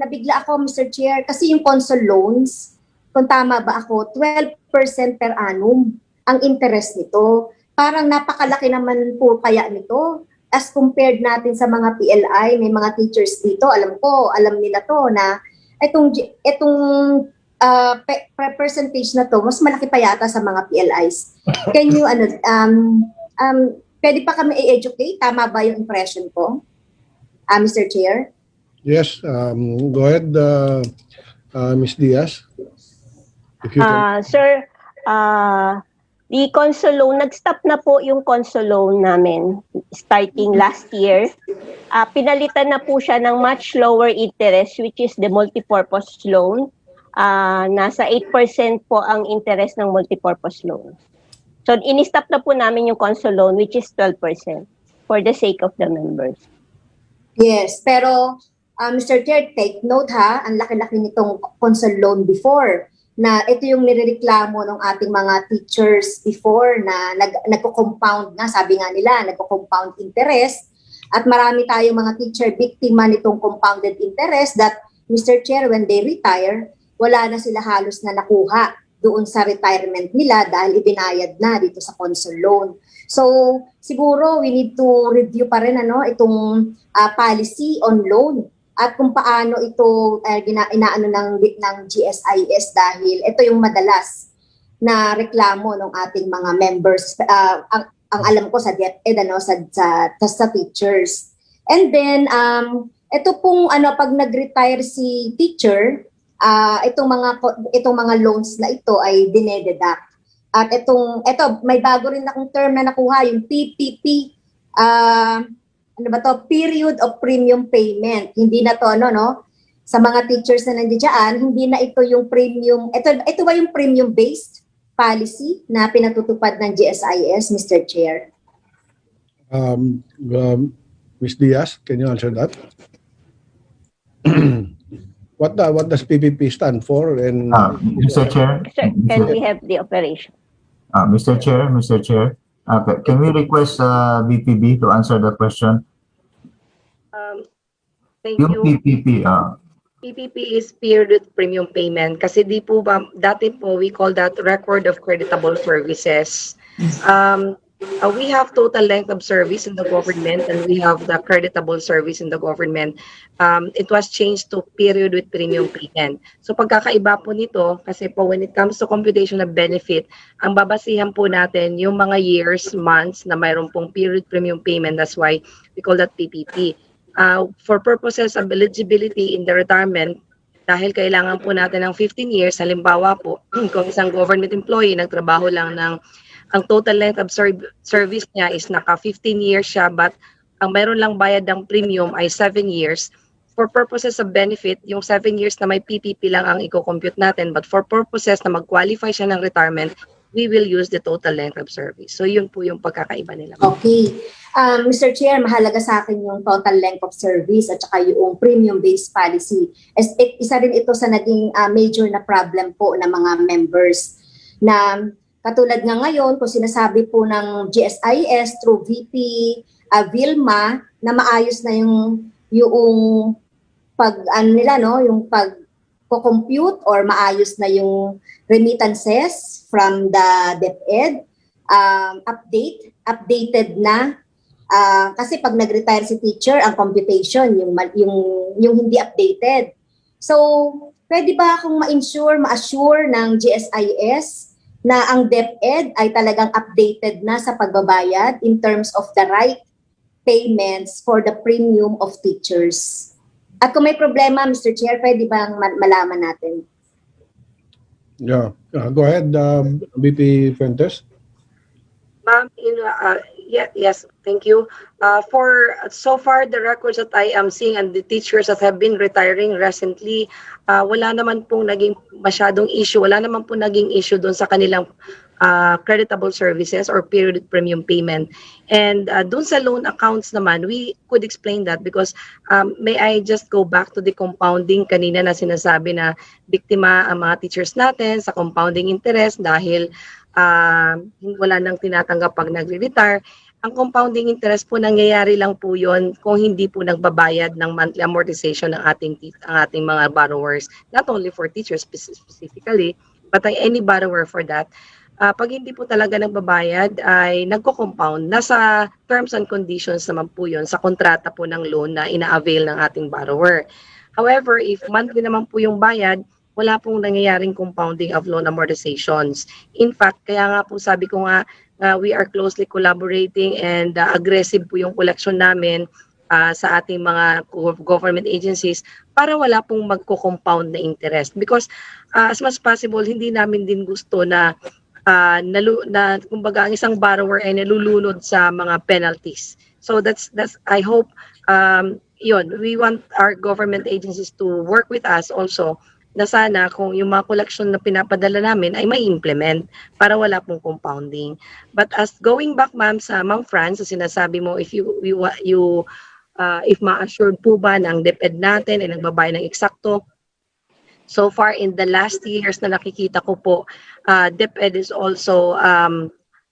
nabigla ako Mr. Chair, kasi yung console loans, kung tama ba ako, 12% per annum ang interest nito. Parang napakalaki naman po kaya nito as compared natin sa mga PLI, may mga teachers dito, alam nila to na itong percentage na to, mas malaki pa yata sa mga PLIs. Can you, pwede pa kami i-educate? Tama ba yung impression ko? Mr. Chair? Yes, go ahead, Ms. Diaz. If you can. Sir, the console loan, nag-stop na po yung console loan namin starting last year. Pinalitan na po siya ng much lower interest, which is the multipurpose loan. Nasa 8% po ang interest ng multipurpose loan. So, in-stop na po namin yung console loan, which is 12% for the sake of the members. Yes, pero Mr. Chair, take note ha, ang laki-laki nitong console loan before na ito yung nirereklamo ng ating mga teachers before na nagko-compound nga, sabi nga nila, nagko-compound interest at marami tayong mga teacher biktima nitong compounded interest that, Mr. Chair, when they retire, wala na sila halos na nakuha doon sa retirement nila dahil ibinayad na dito sa console loan. So, siguro we need to review pa rin itong policy on loan at kung paano ito inaano ng GSIS dahil ito yung madalas na reklamo ng ating mga members ang alam ko sa DepEd sa teachers. And then ito pong pag nag-retire si teacher, itong mga loans na ito ay dinededuct. At ito may bago rin akong term na nakuha, yung PPP, period of premium payment. Hindi na to sa mga teachers na nandiyan, hindi na ito yung premium. Ito ba yung premium based policy na pinatutupad ng GSIS, Mr. Chair? Ms. Diaz, can you answer that? What does PPP stand for? And Mr. Chair? Sir, can we have the operation? Mr. Chair, can we request BPB to answer the question? Thank Yung you. PPP, PPP is period premium payment kasi dati po we call that record of creditable services. We have total length of service in the government and we have the creditable service in the government. It was changed to period with premium payment. So pagkakaiba po nito kasi po when it comes to computation of benefit, ang babasihan po natin yung mga years, months na mayroon pong period premium payment. That's why we call that PPP. For purposes of eligibility in the retirement, dahil kailangan po natin ng 15 years, halimbawa po, kung isang government employee nagtrabaho lang ang total length of service niya is naka 15 years siya, but ang mayroon lang bayad ng premium ay 7 years. For purposes of benefit, yung 7 years na may PPP lang ang i-compute natin, but for purposes na mag-qualify siya ng retirement, we will use the total length of service. So yun po yung pagkakaiba nila. Okay. Mr. Chair, mahalaga sa akin yung total length of service at saka yung premium-based policy. Isa rin ito sa naging major na problem po ng mga members na katulad nga ngayon kung sinasabi po ng GSIS through VP Vilma na maayos na yung yung pag-compute or maayos na yung remittances from the DepEd, updated na kasi pag nag-retire si teacher, ang computation yung hindi updated. So, pwede ba akong ma-assure ng GSIS na ang DepEd ay talagang updated na sa pagbabayad in terms of the right payments for the premium of teachers? At kung may problema, Mr. Chair, pwede bang malaman natin? Yeah, go ahead, VP Fuentes. Ma'am, yes, thank you. For so far, the records that I am seeing and the teachers that have been retiring recently, wala naman pong naging masyadong issue. Wala naman pong naging issue doon sa kanilang creditable services or period premium payment. And doon sa loan accounts naman, we could explain that because may I just go back to the compounding kanina na sinasabi na biktima ang mga teachers natin sa compounding interest dahil wala nang tinatanggap pag nagre-retire. Ang compounding interest po nangyayari lang po yon kung hindi po nagbabayad ng monthly amortization ng ating mga borrowers, not only for teachers specifically, but any borrower for that. Pag hindi po talaga nagbabayad ay nagko-compound. Nasa terms and conditions naman po yon sa kontrata po ng loan na ina-avail ng ating borrower. However, if monthly naman po yung bayad, wala pong nangyayaring compounding of loan amortizations. In fact, kaya nga po sabi ko nga, we are closely collaborating and aggressive po yung collection namin sa ating mga government agencies para wala pong magko-compound na interest. Because as much possible, hindi namin din gusto na kumbaga ang isang borrower ay nalulunod sa mga penalties. So that's I hope we want our government agencies to work with us also na sana kung yung mga collection na pinapadala namin ay may implement para wala pong compounding. But as going back ma'am sa Ma'am Franz, sa sinasabi mo if if ma-assured po ba ng DepEd natin ay nagbabayad ng eksakto. So far in the last years na nakikita ko po, DepEd is also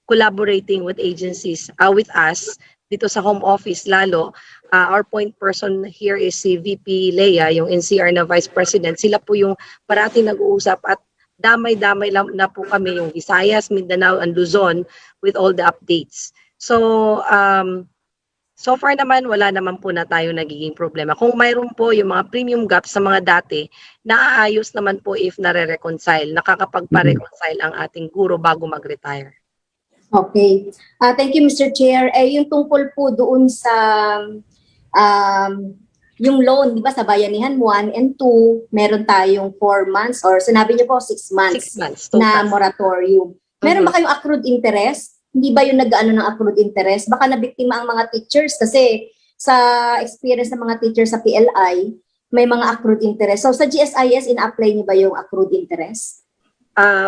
collaborating with agencies, with us dito sa home office lalo. Our point person here is si VP Leia, yung NCR na Vice President. Sila po yung parating nag-uusap at damay-damay lang na po kami yung Visayas, Mindanao, and Luzon with all the updates. So, so far naman, wala naman po na tayo nagiging problema. Kung mayroon po yung mga premium gaps sa mga dati, naaayos naman po if nare-reconcile, nakakapagpa-reconcile ang ating guro bago mag-retire. Okay. Thank you, Mr. Chair. Yung tungkol po doon sa yung loan, di ba, sa Bayanihan 1 and 2, meron tayong 4 months or sinabi niyo po 6 months, 6 months na moratorium. Meron ba kayong accrued interest? Hindi ba yung nag-ano ng accrued interest? Baka nabiktima ang mga teachers kasi sa experience ng mga teachers sa PLI, may mga accrued interest. So sa GSIS, in-apply niyo ba yung accrued interest?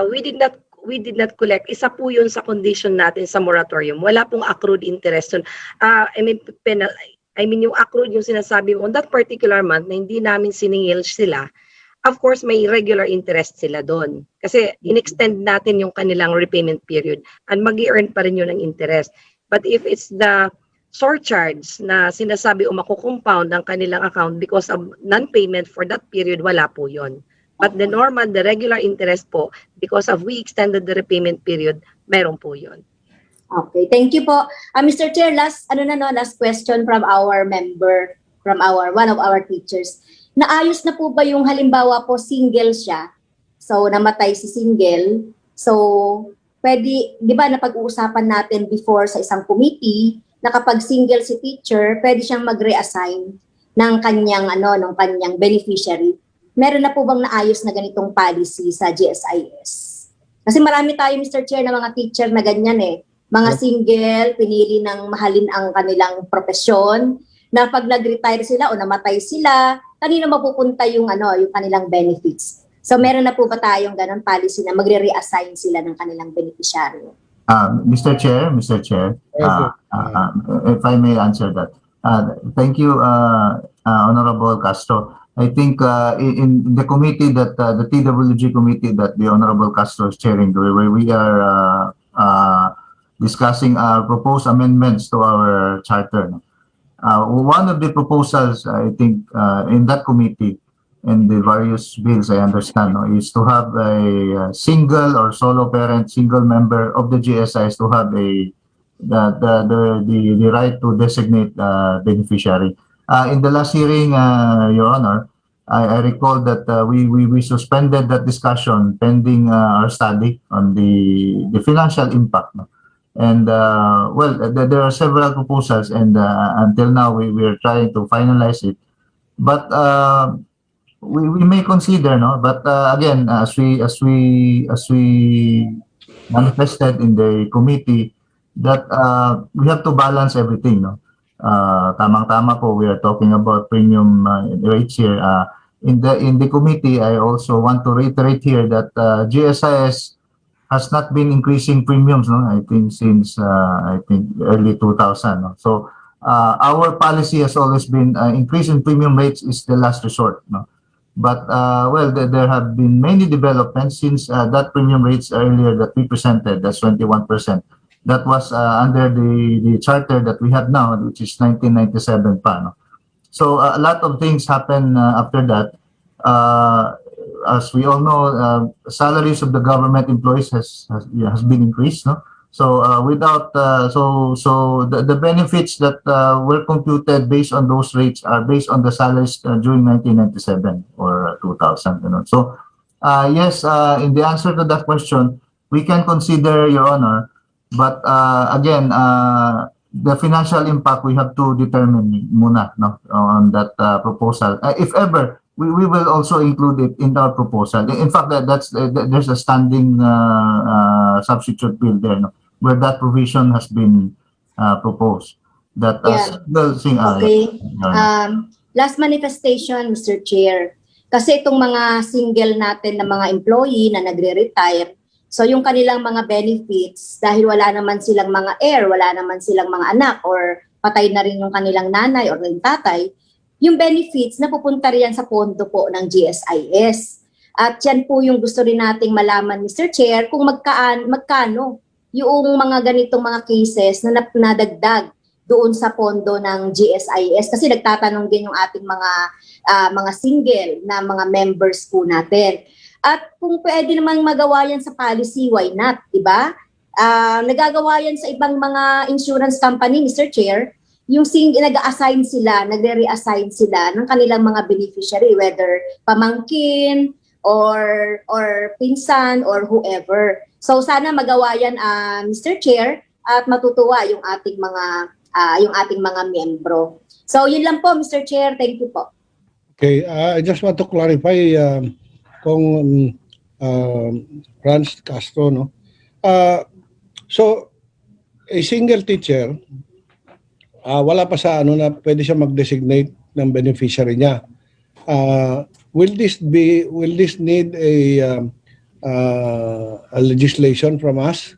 We did not collect. Isa po yun sa condition natin sa moratorium. Wala pong accrued interest. Yung accrued yung sinasabi mo on that particular month na hindi namin siningil sila. Of course, may regular interest sila doon. Kasi in-extend natin yung kanilang repayment period and mag-i-earn pa rin yun ng interest. But if it's the surcharge na sinasabi o makukompound ang kanilang account because of non-payment for that period, wala po yun. But the regular interest po, because of we extended the repayment period, meron po yun. Okay, thank you po. Mr. Chair, last question from our member, from one of our teachers. Naayos na po ba yung halimbawa po single siya? So, namatay si single. So, pwede, di ba napag-uusapan natin before sa isang committee na kapag single si teacher, pwede siyang mag-reassign ng kanyang beneficiary. Meron na po bang naayos na ganitong policy sa GSIS? Kasi marami tayo, Mr. Chair, na mga teacher na ganyan Mga single, pinili ng mahalin ang kanilang profesyon, na pag nag-retire sila o namatay sila, kanino mapupunta yung kanilang benefits? So meron na po ba tayong ganun policy na magre-reassign sila ng kanilang beneficiary? Mr. Chair, if I may answer that. Thank you, Honorable Castro. I think in the committee that the TWG committee that the Honorable Castro is chairing, where we are discussing our proposed amendments to our charter. One of the proposals, I think, in that committee and the various bills, I understand, is to have a single or solo parent, single member of the GSIs to have the right to designate beneficiary. In the last hearing, Your Honor, I recall that we suspended that discussion pending our study on the financial impact. And there are several proposals, and until now we are trying to finalize it. But we may consider, But again, as we manifested in the committee, that we have to balance everything, Tamang-tama po, we are talking about premium rates here. In the committee, I also want to reiterate here that GSIS has not been increasing premiums, I think since early 2000. So our policy has always been increasing premium rates is the last resort. But there have been many developments since that premium rates earlier that we presented, that's 21%. That was under the charter that we have now, which is 1997 pa. So a lot of things happen after that. As we all know, salaries of the government employees has been increased. So the benefits that were computed based on those rates are based on the salaries during 1997 or 2000. So yes, in the answer to that question, we can consider, Your Honor. But again, the financial impact we have to determine muna, no, on that proposal. If ever, we will also include it in our proposal. In fact, there's a standing substitute bill there, no, where that provision has been proposed. That Yeah. single thing. Okay. Last manifestation, Mr. Chair. Kasi itong mga single natin na mga employee na nagre-retire, so yung kanilang mga benefits, dahil wala naman silang mga heir, wala naman silang mga anak, or patay na rin yung kanilang nanay or yung tatay, yung benefits napupunta riyan sa pondo po ng GSIS. At yan po yung gusto rin nating malaman, Mr. Chair, kung magkano yung mga ganitong mga cases na nadagdag doon sa pondo ng GSIS. Kasi nagtatanong din yung ating mga single na mga members po natin. At kung pwede namang magawa yan sa policy, why not? Diba? Nagagawa yan sa ibang mga insurance company, Mr. Chair, yung nag-assign sila, nagre-reassign sila ng kanilang mga beneficiary, whether pamangkin or pinsan or whoever. So sana magawa yan, Mr. Chair, at matutuwa yung ating mga membro. So yun lang po, Mr. Chair. Thank you po. Okay, I just want to clarify kung Franz Castro, no? So a single teacher, wala pa sa ano na pwede siya mag-designate ng beneficiary niya. Will this need a legislation from us?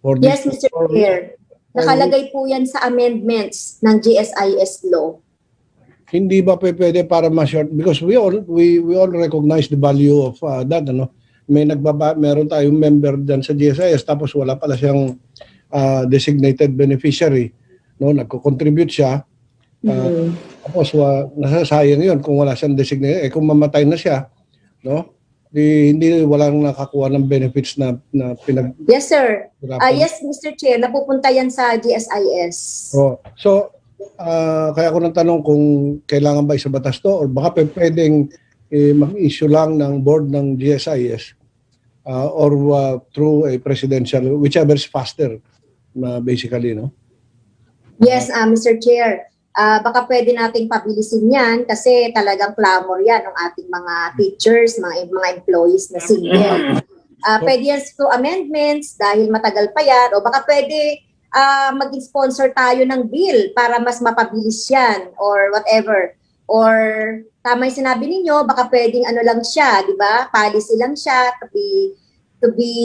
For Yes, this? Mr. Chair. Nakalagay po yan sa amendments ng GSIS law. Hindi ba pwede para ma-short? Because we all recognize the value of that, ano? Meron tayong member dyan sa GSIS tapos wala pala siyang designated beneficiary, no? Nagko-contribute siya. Tapos nasasayang 'yon kung wala siyang designated. Kung mamatay na siya, no? Hindi walang nakakuha ng benefits na pinag. Yes, sir. Yes, Mr. Chair, napupunta yan sa GSIS. So kaya ako nang tanong kung kailangan ba sa batas to or baka pwedeng mag-issue lang ng board ng GSIS or through a presidential, whichever is faster, basically, no? Yes, Mr. Chair. Baka pwede nating pabilisin yan kasi talagang clamor yan ng ating mga teachers, mga employees na single. Pwede yan through amendments dahil matagal pa yan o baka pwede mag-sponsor tayo ng bill para mas mapabilis yan or whatever. Or tama yung sinabi ninyo, baka pwedeng ano lang siya, di ba? Policy lang siya to be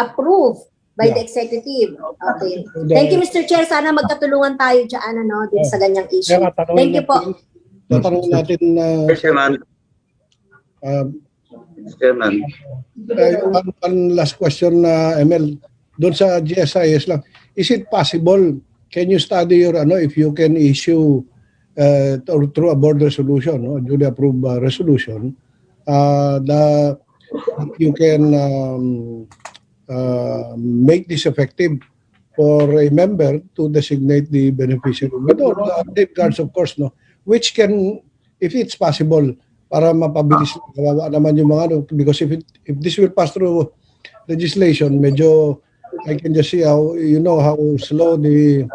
approved by the executive. Okay. Thank you, Mr. Chair. Sana magkatulungan tayo dyan, din sa ganyang issue. Thank you po. Tatanungin natin Chairman. Chairman. One last question, ML. Doon sa GSIS lang, is it possible, can you study your, if you can issue through a board resolution, a duly approved resolution, you can make this effective for a member to designate the beneficiary. With all the safeguards, of course, no, which can, if it's possible, para mapabilis, kawawa naman yung mga, because if this will pass through legislation, medyo, I can just see how slow the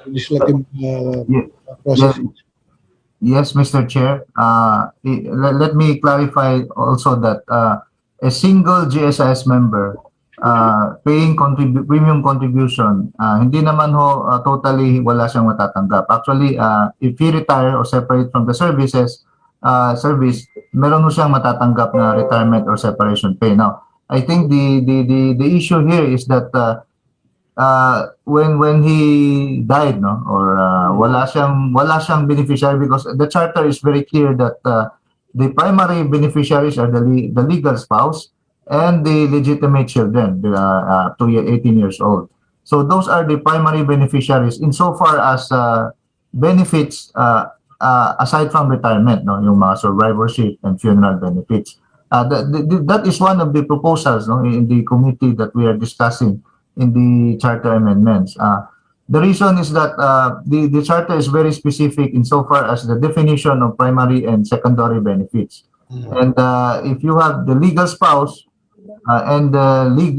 legislative process is. Yes, Mr. Chair. Let me clarify also that a single GSIS member paying premium contribution, hindi naman totally wala siyang matatanggap. Actually, if he retire or separate from the service, meron siyang matatanggap na retirement or separation pay. Now, I think the issue here is that when he died, no, or wala siyang beneficiary, because the charter is very clear that the primary beneficiaries are the legal spouse and the legitimate children, 18 years old. So those are the primary beneficiaries insofar as benefits aside from retirement, no, yung mga survivorship and funeral benefits. That is one of the proposals, no, in the committee that we are discussing in the charter amendments. The reason is that the charter is very specific insofar as the definition of primary and secondary benefits. And if you have the legal spouse and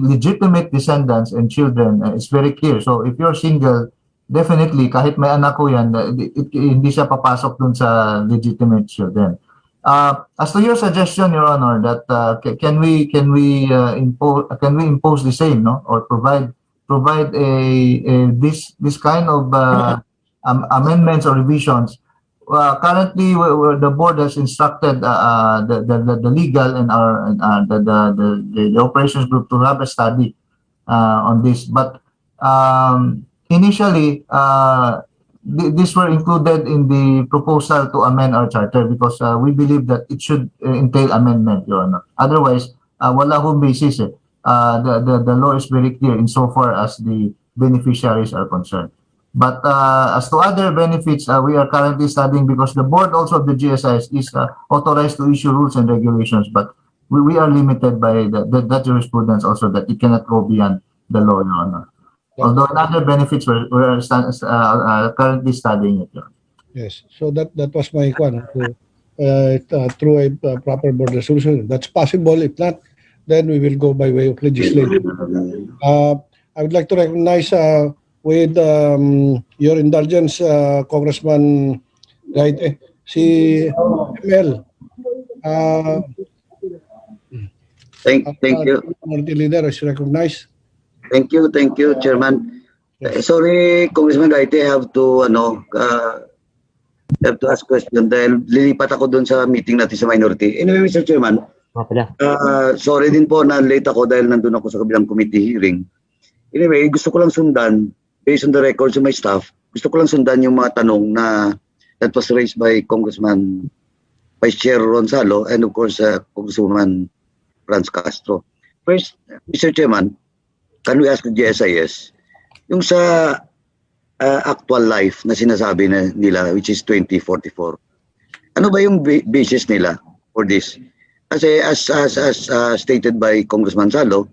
legitimate descendants and children is very clear. So if you're single, definitely kahit may anak ko yan, hindi siya papasok dun sa legitimate children. As to your suggestion, Your Honor, that can we impose the same, no, or provide this kind of amendments or revisions. Currently, the board has instructed the legal and the operations group to have a study on this. But initially, these were included in the proposal to amend our charter because we believe that it should entail amendment, Your Honor. Otherwise, wala hong basis. The law is very clear insofar as the beneficiaries are concerned. But as to other benefits, we are currently studying because the board also of the GSIS is authorized to issue rules and regulations, but we are limited by that jurisprudence also that it cannot go beyond the law, Your Honor. Although other benefits we're currently studying it. Yes. So that was my one. Through a proper board resolution. That's possible. If not, then we will go by way of legislation. I would like to recognize with your indulgence, Congressman Gaite, si ML. Thank you. Minority Leader is recognized. Thank you, Chairman. Sorry, Congressman Gaite, I have to ask question dahil lilipat ako doon sa meeting natin sa minority. Anyway, Mr. Chairman, sorry din po na late ako dahil nandun ako sa kabilang committee hearing. Anyway, gusto ko lang sundan, based on the records of my staff, gusto ko lang sundan yung mga tanong na that was raised by Congressman Vice Chair Ronzalo and of course Congresswoman Franz Castro. First, Mr. Chairman, can we ask the GSIS, yung sa actual life na sinasabi nila, which is 2044, ano ba yung basis nila for this? Kasi as stated by Congressman Salo,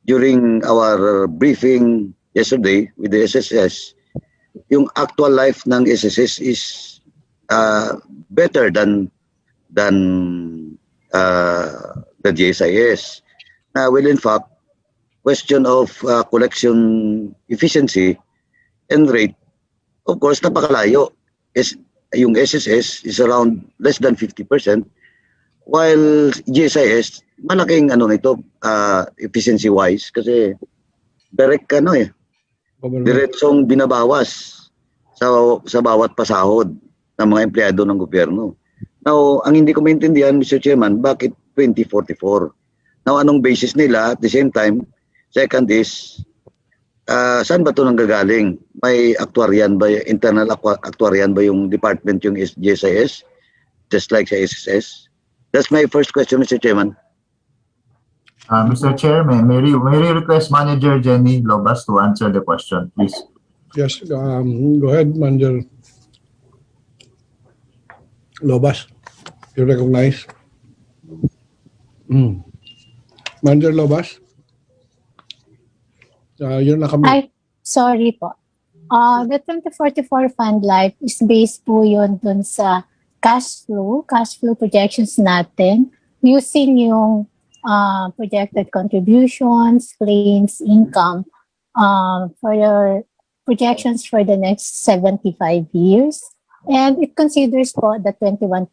during our briefing yesterday with the SSS, yung actual life ng SSS is better than the GSIS. Well, in fact, question of collection efficiency and rate, of course, napakalayo. Yung SSS is around less than 50%, while GSIS, malaking nito, efficiency-wise, kasi direct diretsong binabawas sa bawat pasahod ng mga empleyado ng gobyerno. Now, ang hindi ko maintindihan, Mr. Chairman, bakit 2044? Now, anong basis nila? At the same time, second is, saan ba ito nanggagaling? May actuarian ba, internal actuarian ba yung department yung GSIS? Just like sa SSS? That's my first question, Mr. Chairman. Mr. Chair, may request Manager Jenny Lobas to answer the question, please. Yes, go ahead, Manager Lobas. You recognize? Manager Lobas? You're nakamute. Sorry po. The 2044 Fund Life is based po yun dun sa cash flow projections natin using yung projected contributions, claims, income for your projections for the next 75 years. And it considers po the 21%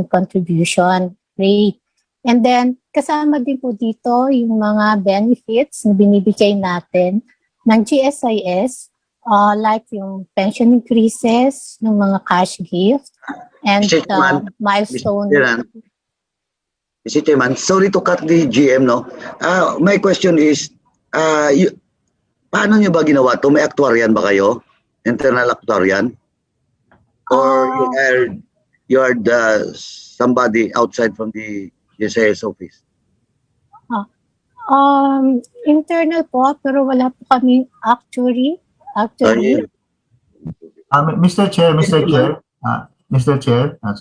contribution rate. And then, kasama din po dito yung mga benefits na binibigay natin ng GSIS, like yung pension increases, ng mga cash gift, and milestone. Mr. Chairman, sorry to cut the GM, no? My question is, paano nyo ba ginawa ito? May actuarian ba kayo? Internal actuarian? Or you are somebody outside from the GSIS office? Internal po, pero wala po kaming actuary. Mr. Chair,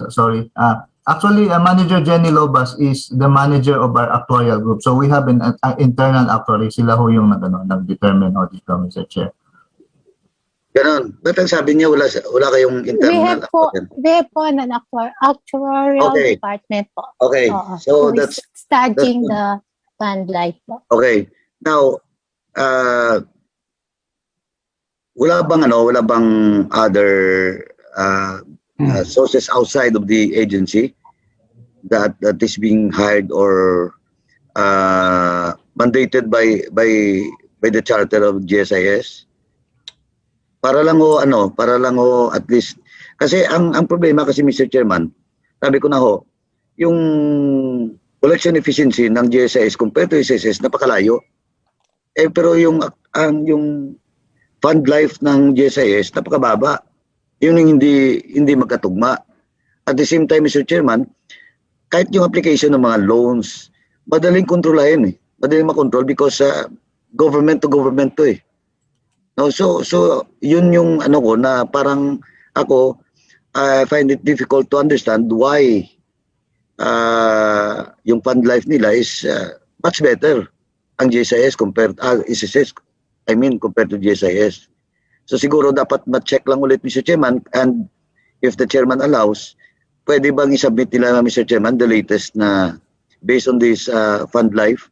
sorry. Actually, Manager Jenny Lobas is the manager of our actuarial group. So we have an internal actuary. Sila ho yung nag-determine dito, Mr. Chair. Ganon. Ba't ang sabi niya wala kayong internal actuarian? We have po an actuarial department po. Okay. So that's studying the fund life po. Okay. Now, wala bang other sources outside of the agency that is being hired or mandated by the charter of GSIS? Para lang at least kasi ang problema kasi, Mr. Chairman, sabi ko na ho, yung collection efficiency ng GSIS compared to SSS napakalayo. Pero yung fund life ng GSIS napakababa. Yun yung hindi magkatugma. At the same time, Mr. Chairman, kahit yung application ng mga loans, madaling kontrolahin Madaling makontrol because government to government to eh. No, so yun yung ko na parang ako I find it difficult to understand why yung fund life nila is much better ang GSIS compared SSS, compared to GSIS. So siguro dapat ma-check lang ulit, Mr. Chairman, and if the chairman allows, pwede bang i-submit nila, Mr. Chairman, the latest na based on this fund life,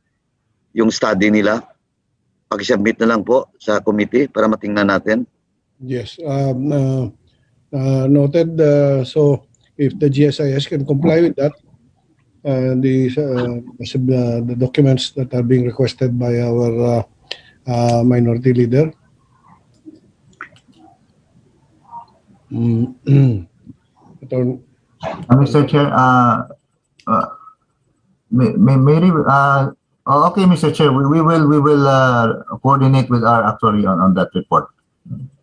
yung study nila, paki-submit na lang po sa committee para matingnan natin. Yes. Noted. So if the GSIS can comply with that, the documents that are being requested by our minority leader. Mr. Chair, okay, Mr. Chair, we will coordinate with our actuary on that report.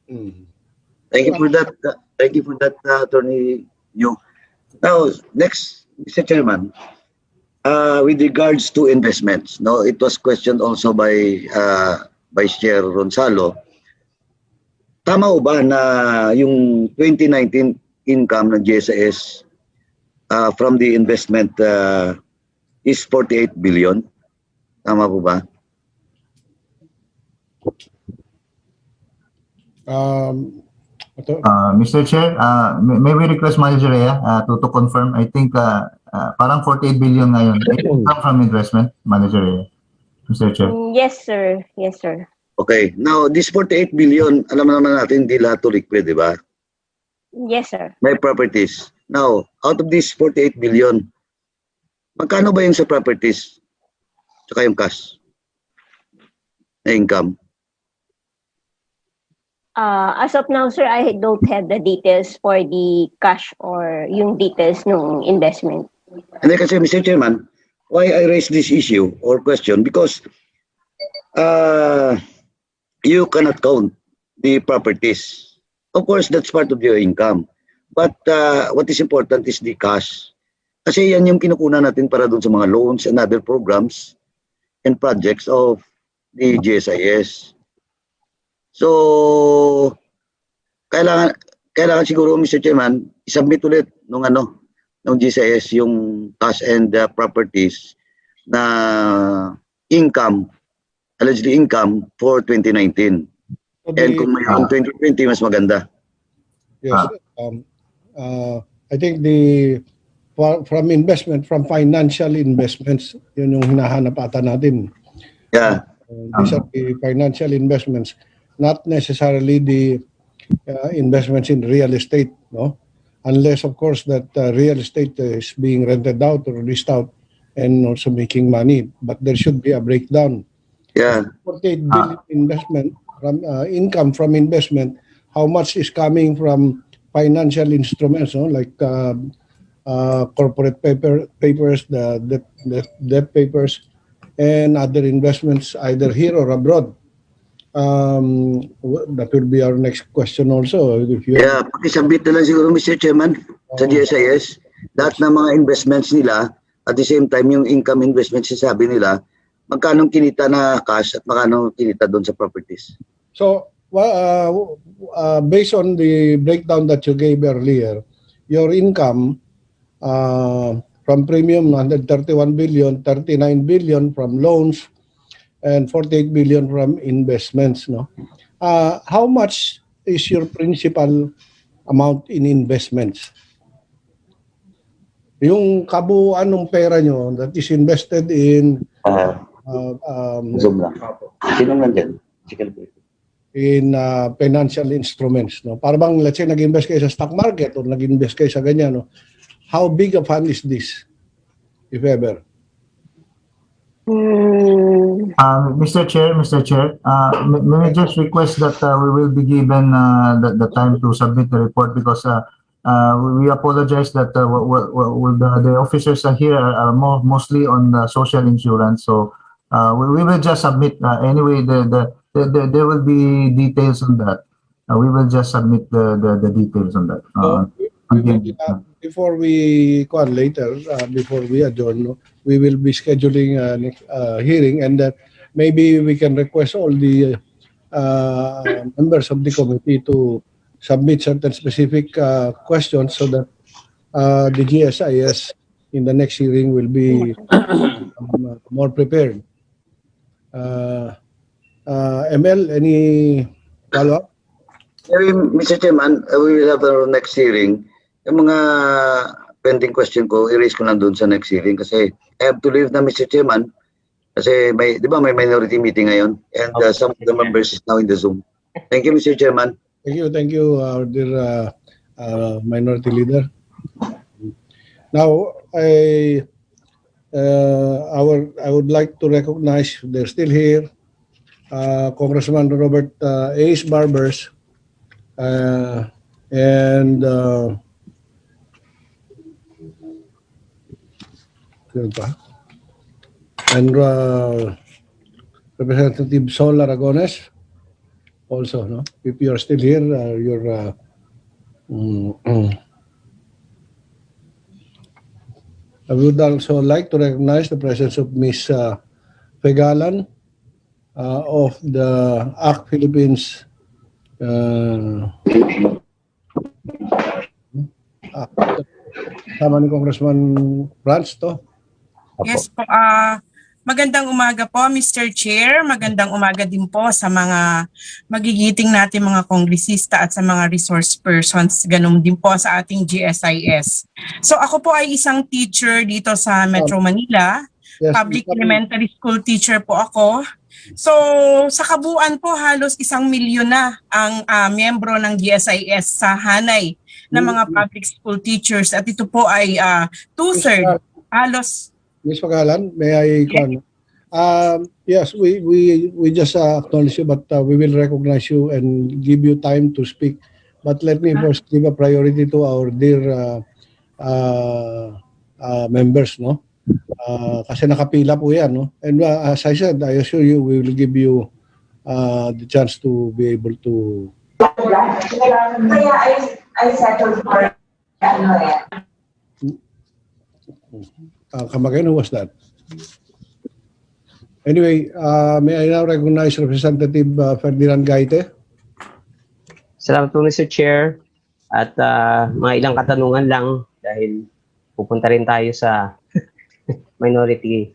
Thank you for that. Thank you for that, Attorney Yu. Now, next, Mr. Chairman, with regards to investments, no, it was questioned also by Vice Chair Ronsalo. Tama ho ba na yung 2019 income ng GSIS from the investment is 48 billion? Tama po ba? Mr. Chair, may we request Manager Rhea to confirm? I think parang 48 billion ngayon. It come from investment, Manager Rhea. Mr. Chair. Yes, sir. Yes, sir. Okay. Now, this 48 billion, alam naman natin, hindi lahat to liquid, di ba? Yes, sir. May properties. Now, out of this 48 billion, magkano ba yung sa properties? Tsaka yung cash na income? As of now, sir, I don't have the details for the cash or yung details ng investment. And then kasi, Mr. Chairman, why I raise this issue or question? Because you cannot count the properties. Of course, that's part of your income. But what is important is the cash. Kasi yan yung kinukunan natin para dun sa mga loans and other programs and projects of the GSIS. So, kailangan siguro, Mr. Chairman, isubmit ulit nung GSIS yung cash and properties na income, allegedly income for 2019. And kung mayroong 2020, mas maganda. Yes. I think from investment, from financial investments, yun yung hinahanap ata natin. Yeah. These are the financial investments, not necessarily the investments in real estate, no? Unless, of course, that real estate is being rented out or leased out and also making money. But there should be a breakdown. Yeah. 48 billion investment from income from investment. How much is coming from financial instruments, no? Like corporate papers, the debt papers, and other investments either here or abroad. That will be our next question also. If you pakisabit na lang siguro, Mr. Chairman, sa GSIS, lahat ng mga investments nila, at the same time, yung income investments, sabi nila, magkano kinita na cash at magkano kinita doon sa properties. So, based on the breakdown that you gave earlier, your income from premium, 131 billion, 39 billion from loans, and 48 billion from investments, no? How much is your principal amount in investments? Yung kabuuan ng pera nyo that is invested in Zoom lang. Sino nandyan? Chicken plate. in financial instruments, no? Para bang, let's say, nag-invest kayo sa stock market or nag-invest kayo sa ganyan, no? How big a fund is this, if ever? Mr. Chair, may I just request that we will be given the time to submit the report because we apologize that the officers are here are mostly on the social insurance. So we will just submit anyway. There will be details on that. We will just submit the details on that. So, before we go on later, before we adjourn, no, we will be scheduling a hearing, and that maybe we can request all the members of the committee to submit certain specific questions so that the GSIS in the next hearing will be more prepared. ML, any follow-up? Mr. Chairman, we will have our next hearing. Yung mga pending question ko, i-raise ko lang doon sa next hearing kasi I have to leave na, Mr. Chairman. Kasi di ba may minority meeting ngayon? And some of the members is now in the Zoom. Thank you, Mr. Chairman. Thank you, dear minority leader. Now, I would like to recognize, they're still here, Congressman Robert Ace Barbers, and Representative Sol Aragones also, no? If you are still here, I would also like to recognize the presence of Ms. Pegalan of the ACT Philippines kasama ni Congressman Franz to. Yes po, magandang umaga po Mr. Chair, magandang umaga din po sa mga magigiting natin mga kongresista at sa mga resource persons, ganun din po sa ating GSIS. So ako po ay isang teacher dito sa Metro Manila, public elementary school teacher po ako. So sa kabuuan po halos 1 milyon na ang miyembro ng GSIS sa hanay ng mga public school teachers at ito po ay 2/3 halos. Ms. Pagalan, may I comment? Yes, we just acknowledge you, but we will recognize you and give you time to speak. But let me first give a priority to our dear members, no? Kasi nakapila po yan, no? And as I said, I assure you, we will give you the chance to be able to... Kaya I settled for ano eh. Kamagayan, who was that? Anyway, may I now recognize Representative Ferdinand Gaite? Salamat po, Mr. Chair. At mga ilang katanungan lang dahil pupunta rin tayo sa minority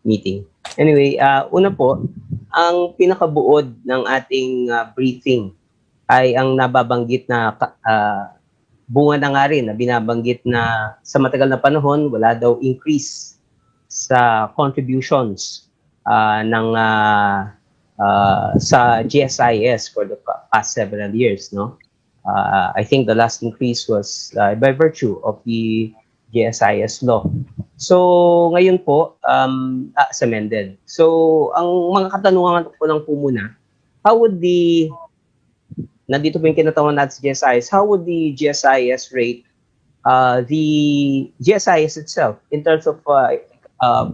meeting. Anyway, una po, ang pinakabuod ng ating briefing ay ang nababanggit na bunga na nga rin na binabanggit na sa matagal na panahon, wala daw increase sa contributions sa GSIS for the past several years, no? I think the last increase was by virtue of the GSIS law. So ngayon po, as amended. So ang mga katanungan ko lang po muna, how would nandito po yung kinatawan natin sa GSIS, how would the GSIS rate the GSIS itself in terms of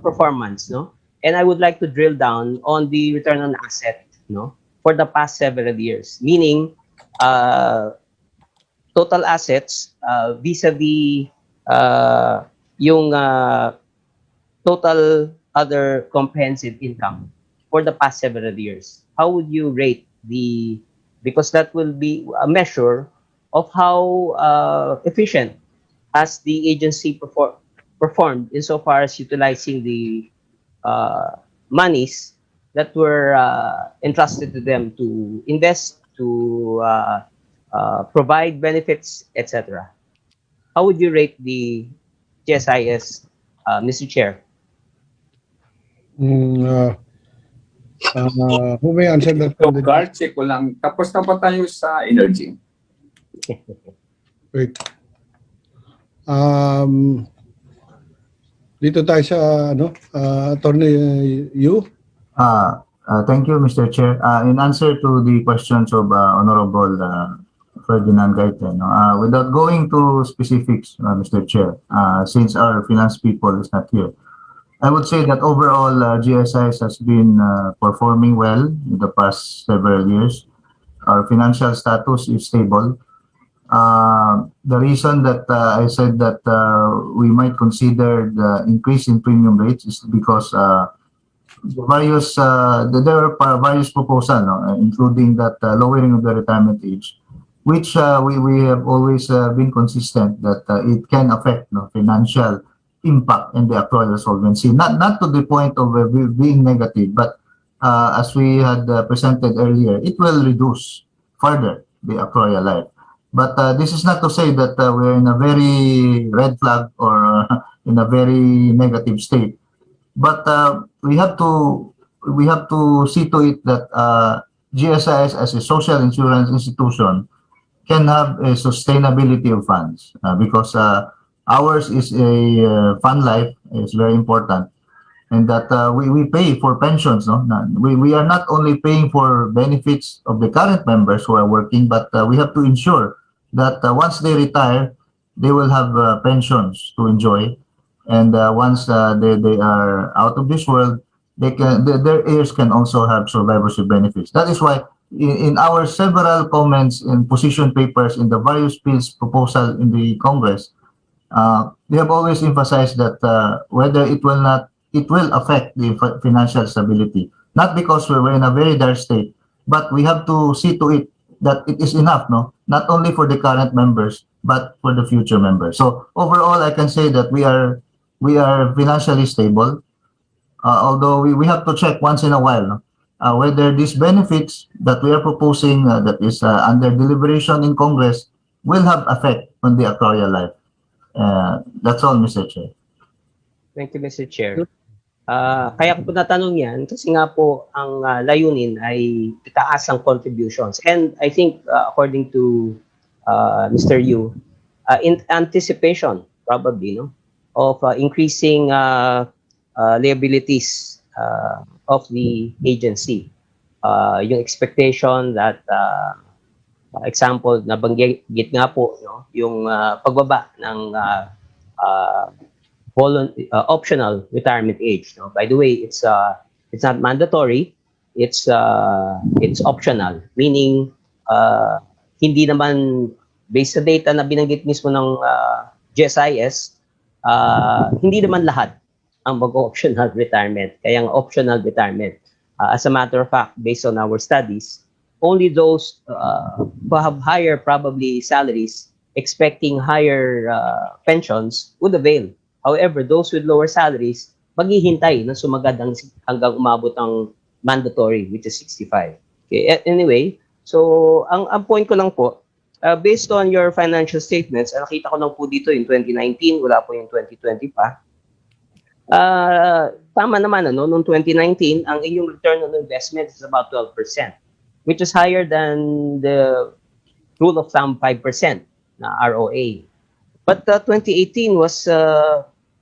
performance, no? And I would like to drill down on the return on asset, no, for the past several years, meaning total assets vis-a-vis yung total other comprehensive income for the past several years. How would you rate because that will be a measure of how efficient has the agency performed insofar as utilizing the monies that were entrusted to them to invest, to provide benefits, etc. How would you rate the GSIS, Mr. Chair? Who may answer that? So, Carl, check ko lang. Tapos na ba tayo sa energy? Wait. Dito tayo sa Attorney Yu. Thank you, Mr. Chair. In answer to the questions of Honorable Ferdinand Gaiten, without going to specifics, Mr. Chair, since our finance people is not here, I would say that overall GSIS has been performing well in the past several years. Our financial status is stable. The reason that I said that we might consider the increase in premium rates is because there are various proposals, including that lowering of the retirement age, which we have always been consistent that it can affect financial impact in the actuarial solvency. Not to the point of being negative, but as we had presented earlier, it will reduce further the actuarial life. But this is not to say that we're in a very red flag or in a very negative state. But we have to see to it that GSIS as a social insurance institution can have a sustainability of funds because ours is a fund life is very important, and that we pay for pensions. No, we are not only paying for benefits of the current members who are working, but we have to ensure that once they retire, they will have pensions to enjoy, and once they are out of this world, their heirs can also have survivorship benefits. That is why in our several comments and position papers in the various bills proposal in the Congress, we have always emphasized that whether it will affect the financial stability, not because we're in a very dire state, but we have to see to it that it is enough, not only for the current members, but for the future members. So overall, I can say that we are financially stable, although we have to check once in a while, whether these benefits that we are proposing that is under deliberation in Congress will have effect on the actuarial life. That's all, Mr. Chair. Thank you, Mr. Chair. Kaya ko po natanong yan kasi nga po ang layunin ay itaas ang contributions. And I think according to Mr. Yu, in anticipation probably of increasing liabilities of the agency. Yung expectation that example na banggit nga po yung pagbaba ng optional retirement age. By the way, it's not mandatory. It's optional, meaning hindi naman based sa data na binanggit mismo ng GSIS, hindi naman lahat ang mag-optional retirement. Kaya ang optional retirement. As a matter of fact, based on our studies, only those who have higher probably salaries expecting higher pensions would avail. However, those with lower salaries, maghihintay na sumagad hanggang umabot ang mandatory, which is 65. Okay. Anyway, so ang point ko lang po, based on your financial statements, nakita ko lang po dito in 2019, wala po yung 2020 pa. Tama naman, noong 2019, ang inyong return on investment is about 12%, which is higher than the rule of thumb 5% na ROA. But 2018 was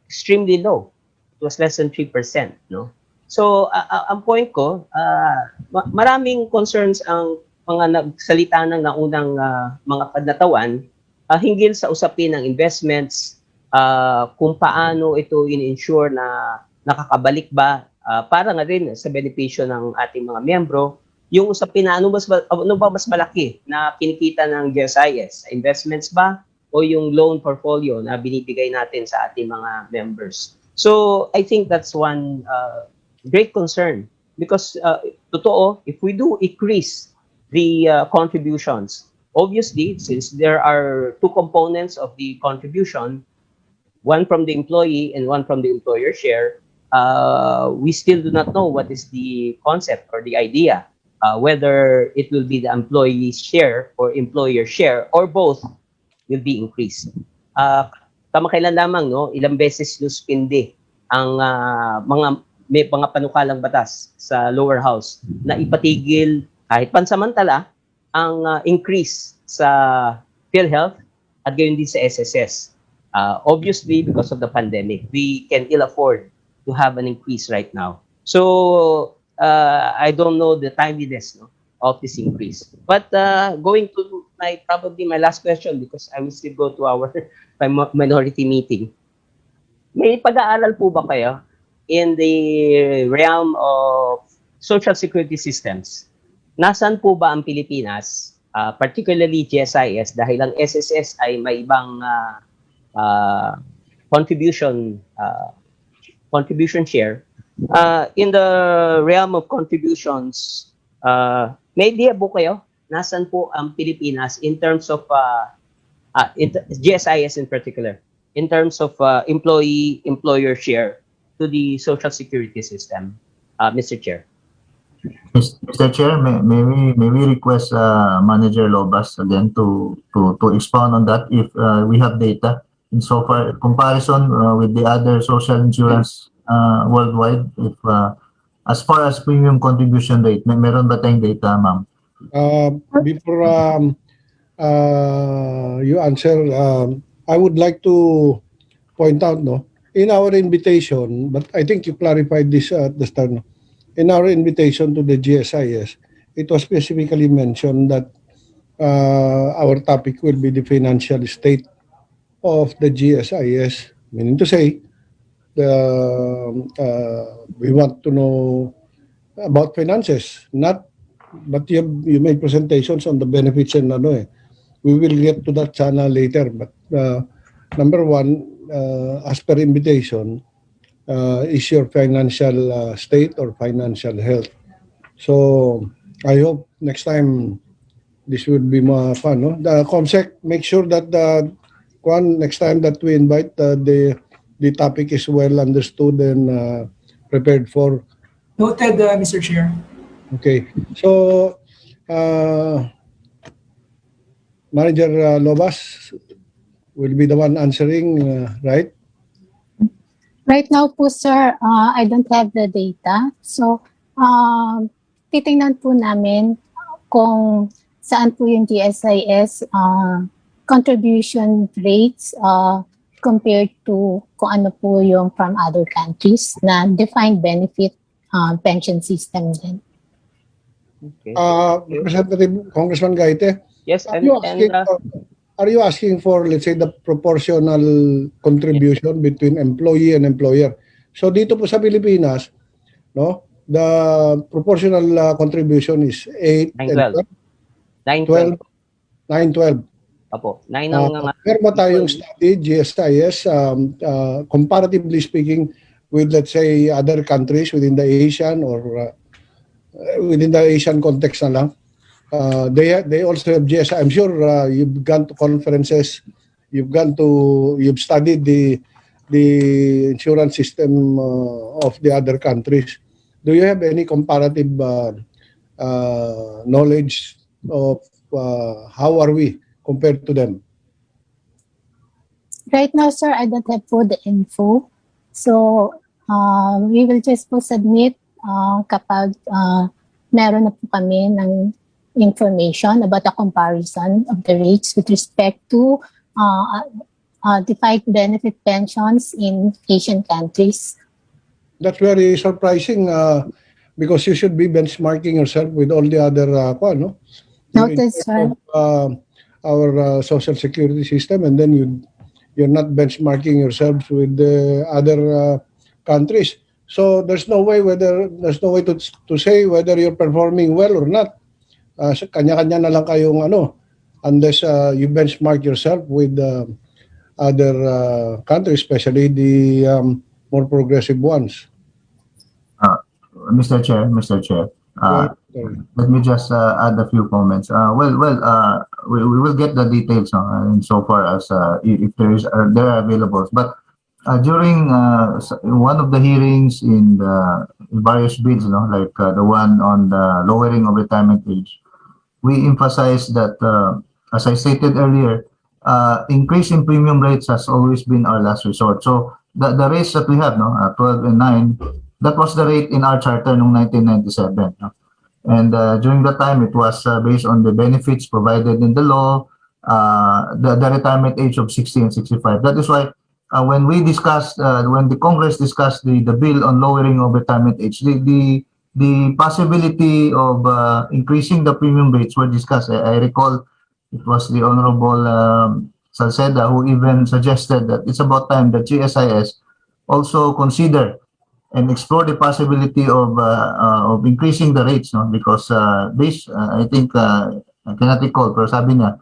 extremely low. It was less than 3%. So, ang point ko, maraming concerns ang mga nagsalita ng naunang mga pagnatawan hinggil sa usapin ng investments, kung paano ito in-ensure na nakakabalik ba para nga rin sa benepisyo ng ating mga miyembro, yung usapin na ano ba mas malaki na kinikita ng GSIS, investments ba o yung loan portfolio na binibigay natin sa ating mga members. So I think that's one great concern because totoo, if we do increase the contributions, obviously since there are two components of the contribution, one from the employee and one from the employer share, we still do not know what is the concept or the idea, whether it will be the employee's share or employer share or both will be increased. Kamakailan lamang, ilang beses luspindi ang mga may mga panukalang batas sa lower house na ipatigil kahit pansamantala ang increase sa PhilHealth at gayon din sa SSS. Obviously, because of the pandemic, we can ill afford to have an increase right now. So, I don't know the timeliness, no, of this increase. But going to probably my last question, because I will still go to our minority meeting. May pag-aaral po ba kayo in the realm of social security systems? Nasaan po ba ang Pilipinas, particularly GSIS, dahil ang SSS ay may ibang contribution share. In the realm of contributions, may idea po kayo nasaan po ang Pilipinas in terms of GSIS in particular, in terms of employer share to the social security system, Mr. Chair? Mr. Chair, may we request Manager Lobas again to expound on that if we have data in so far comparison with the other social insurance worldwide, if as far as premium contribution rate, meron ba tayong data, ma'am? Before you answer, I would like to point out, no, in our invitation, but I think you clarified this at the start, no? In our invitation to the GSIS, it was specifically mentioned that our topic will be the financial state of the GSIS, meaning to say, we want to know about finances, not, but you made presentations on the benefits and ano eh. We will get to that channel later, but number one, as per invitation, is your financial state or financial health. So I hope next time this will be more fun. No? The ComSec, make sure that next time that we invite, the topic is well understood and prepared for. Noted, Mr. Chair. Okay. So, Manager Lobas will be the one answering, right? Right now po, sir, I don't have the data. So, titingnan po namin kung saan po yung GSIS contribution rates compared to kung ano po yung from other countries na defined benefit pension system din. Okay. Representative Congressman Gaite, Yes, are you asking for, let's say, the proportional contribution between employee and employer? So dito po sa Pilipinas, no, the proportional contribution is 8 and 12. 9-12. Apo, 9 ang meron ba tayong study, GSIS, comparatively speaking, with, let's say, other countries within the Asian or within the Asian context na lang? They also have GSI. I'm sure you've gone to conferences, you've studied the insurance system of the other countries. Do you have any comparative knowledge of how are we compared to them? Right now, sir, I don't have po the info. So, we will just po submit kapag meron na po kami ng information about a comparison of the rates with respect to defined benefit pensions in Asian countries. That's very surprising because you should be benchmarking yourself with all the other no? Noted, sir. Our social security system, and then you're not benchmarking yourselves with the other countries. So there's no way to say whether you're performing well or not. Kanya-kanya na lang kayong unless you benchmark yourself with other countries, especially the more progressive ones. Mr. Chair, let me just add a few comments. We will get the details insofar as if there are available. But during one of the hearings in the various bills, like the one on the lowering of retirement age, we emphasize that, as I stated earlier, increase in premium rates has always been our last resort. So the rates that we have, 12 and 9, That was the rate in our charter noong 1997. No? And during that time, it was based on the benefits provided in the law, the retirement age of 60 and 65. That is why when we discussed, when the Congress discussed the bill on lowering of retirement age, the possibility of increasing the premium rates were discussed. I recall it was the Honorable Salceda who even suggested that it's about time that GSIS also consider and explore the possibility of increasing the rates, no? Because based, I think, I cannot recall, pero sabi niya,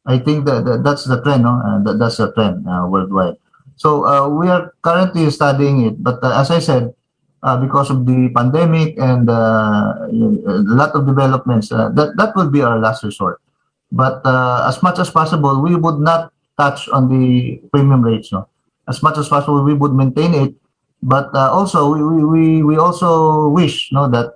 I think that's the trend, no? That's the trend worldwide. So we are currently studying it, but as I said, because of the pandemic and a lot of developments, that will be our last resort. But as much as possible, we would not touch on the premium rates, no? As much as possible, we would maintain it. But also, we also wish, no, that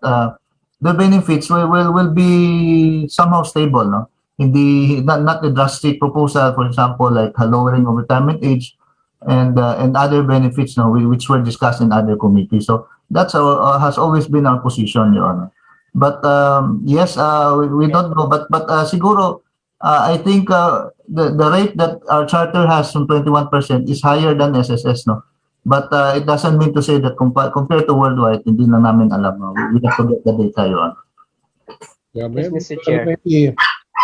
the benefits will be somehow stable, no? Hindi, not the drastic proposal, for example, like lowering of retirement age and other benefits, no, which were discussed in other committees. So that's has always been our position, Your Honor. But yes, we don't know. But siguro, I think the rate that our charter has from 21% is higher than SSS, no? But it doesn't mean to say that compared to worldwide, hindi lang namin alam. No? We have to get the data, Your Honor. Yeah, Yes, maybe Mr. Chair.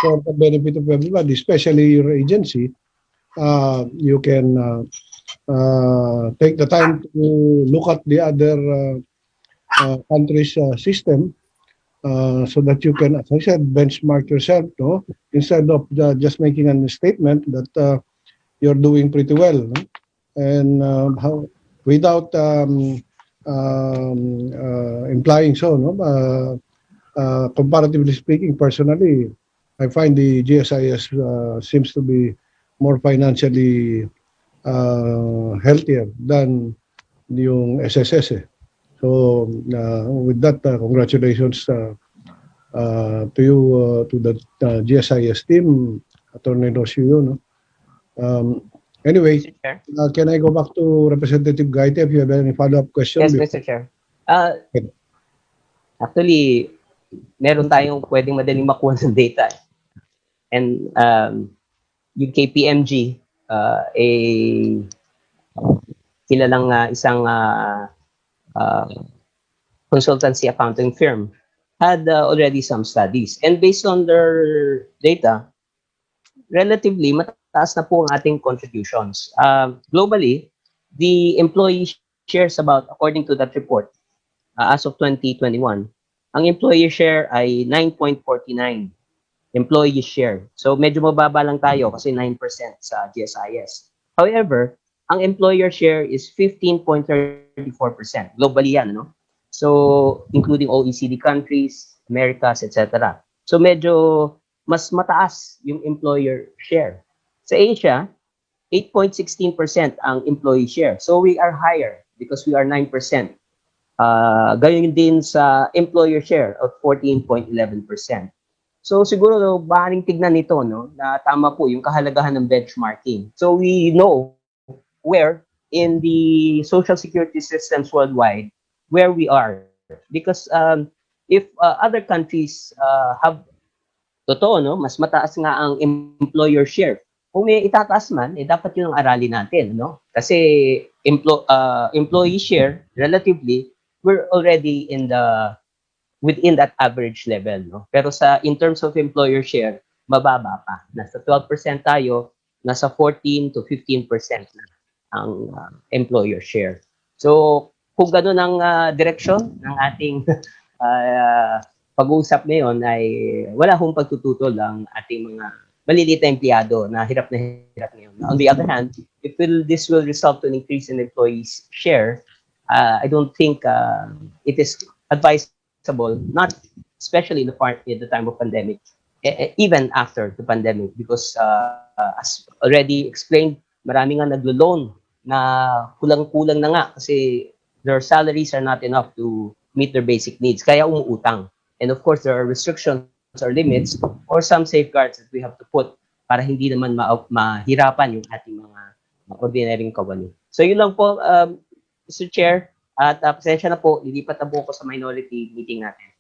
for the benefit of everybody, especially your agency, you can take the time to look at the other countries' system so that you can, as I said, benchmark yourself, no? Instead of just making a statement that you're doing pretty well, no? And without implying so, no? Comparatively speaking, personally, I find the GSIS seems to be more financially healthier than yung SSS. Eh. So with that, congratulations to you, to the GSIS team, Attorney Rocio. No? Anyway, can I go back to Representative Gaite if you have any follow-up question? Yes, Mr. Chair. Actually, meron tayong pwedeng madaling makuha ng data. And yung KPMG, kilalang isang consultancy accounting firm, had already some studies. And based on their data, relatively mataas na po ang ating contributions. Globally, the employee shares about, according to that report, as of 2021, ang employee share ay 9.49 employee share. So medyo mababa lang tayo kasi 9% sa GSIS. However, ang employer share is 15.34%. Globally yan, no? So including OECD countries, Americas, etc. So medyo mas mataas yung employer share. Sa Asia, 8.16% ang employee share. So we are higher because we are 9%. Gayon din sa employer share of 14.11%. So siguro maaaring tignan nito, no, na tama po yung kahalagahan ng benchmarking. So we know where in the social security systems worldwide where we are, because if other countries have, totoo, no, mas mataas nga ang employer share. Kung may itataas man, dapat yun ang aralin natin, no? Kasi employee share relatively, we're already within that average level, no? Pero in terms of employer share, mababa pa. Nasa 12% tayo, nasa 14 to 15% na ang employer share. So, kung gano'n ang direksyon ng ating pag-uusap ngayon, ay wala hong pagtututol ang ating mga maliliit na empleyado na hirap ngayon. On the other hand, if this will result to an increase in employees' share, I don't think it is advisable, not especially in the time of pandemic, even after the pandemic, because as already explained, marami nga naglo-loan na kulang-kulang na nga kasi their salaries are not enough to meet their basic needs, kaya umuutang. And of course, there are restrictions or limits or some safeguards that we have to put para hindi naman mahirapan yung ating mga ordinaryong kawani. So yun lang po, Mr. Chair. At pasensya na po, lilipat na po ako sa minority meeting natin.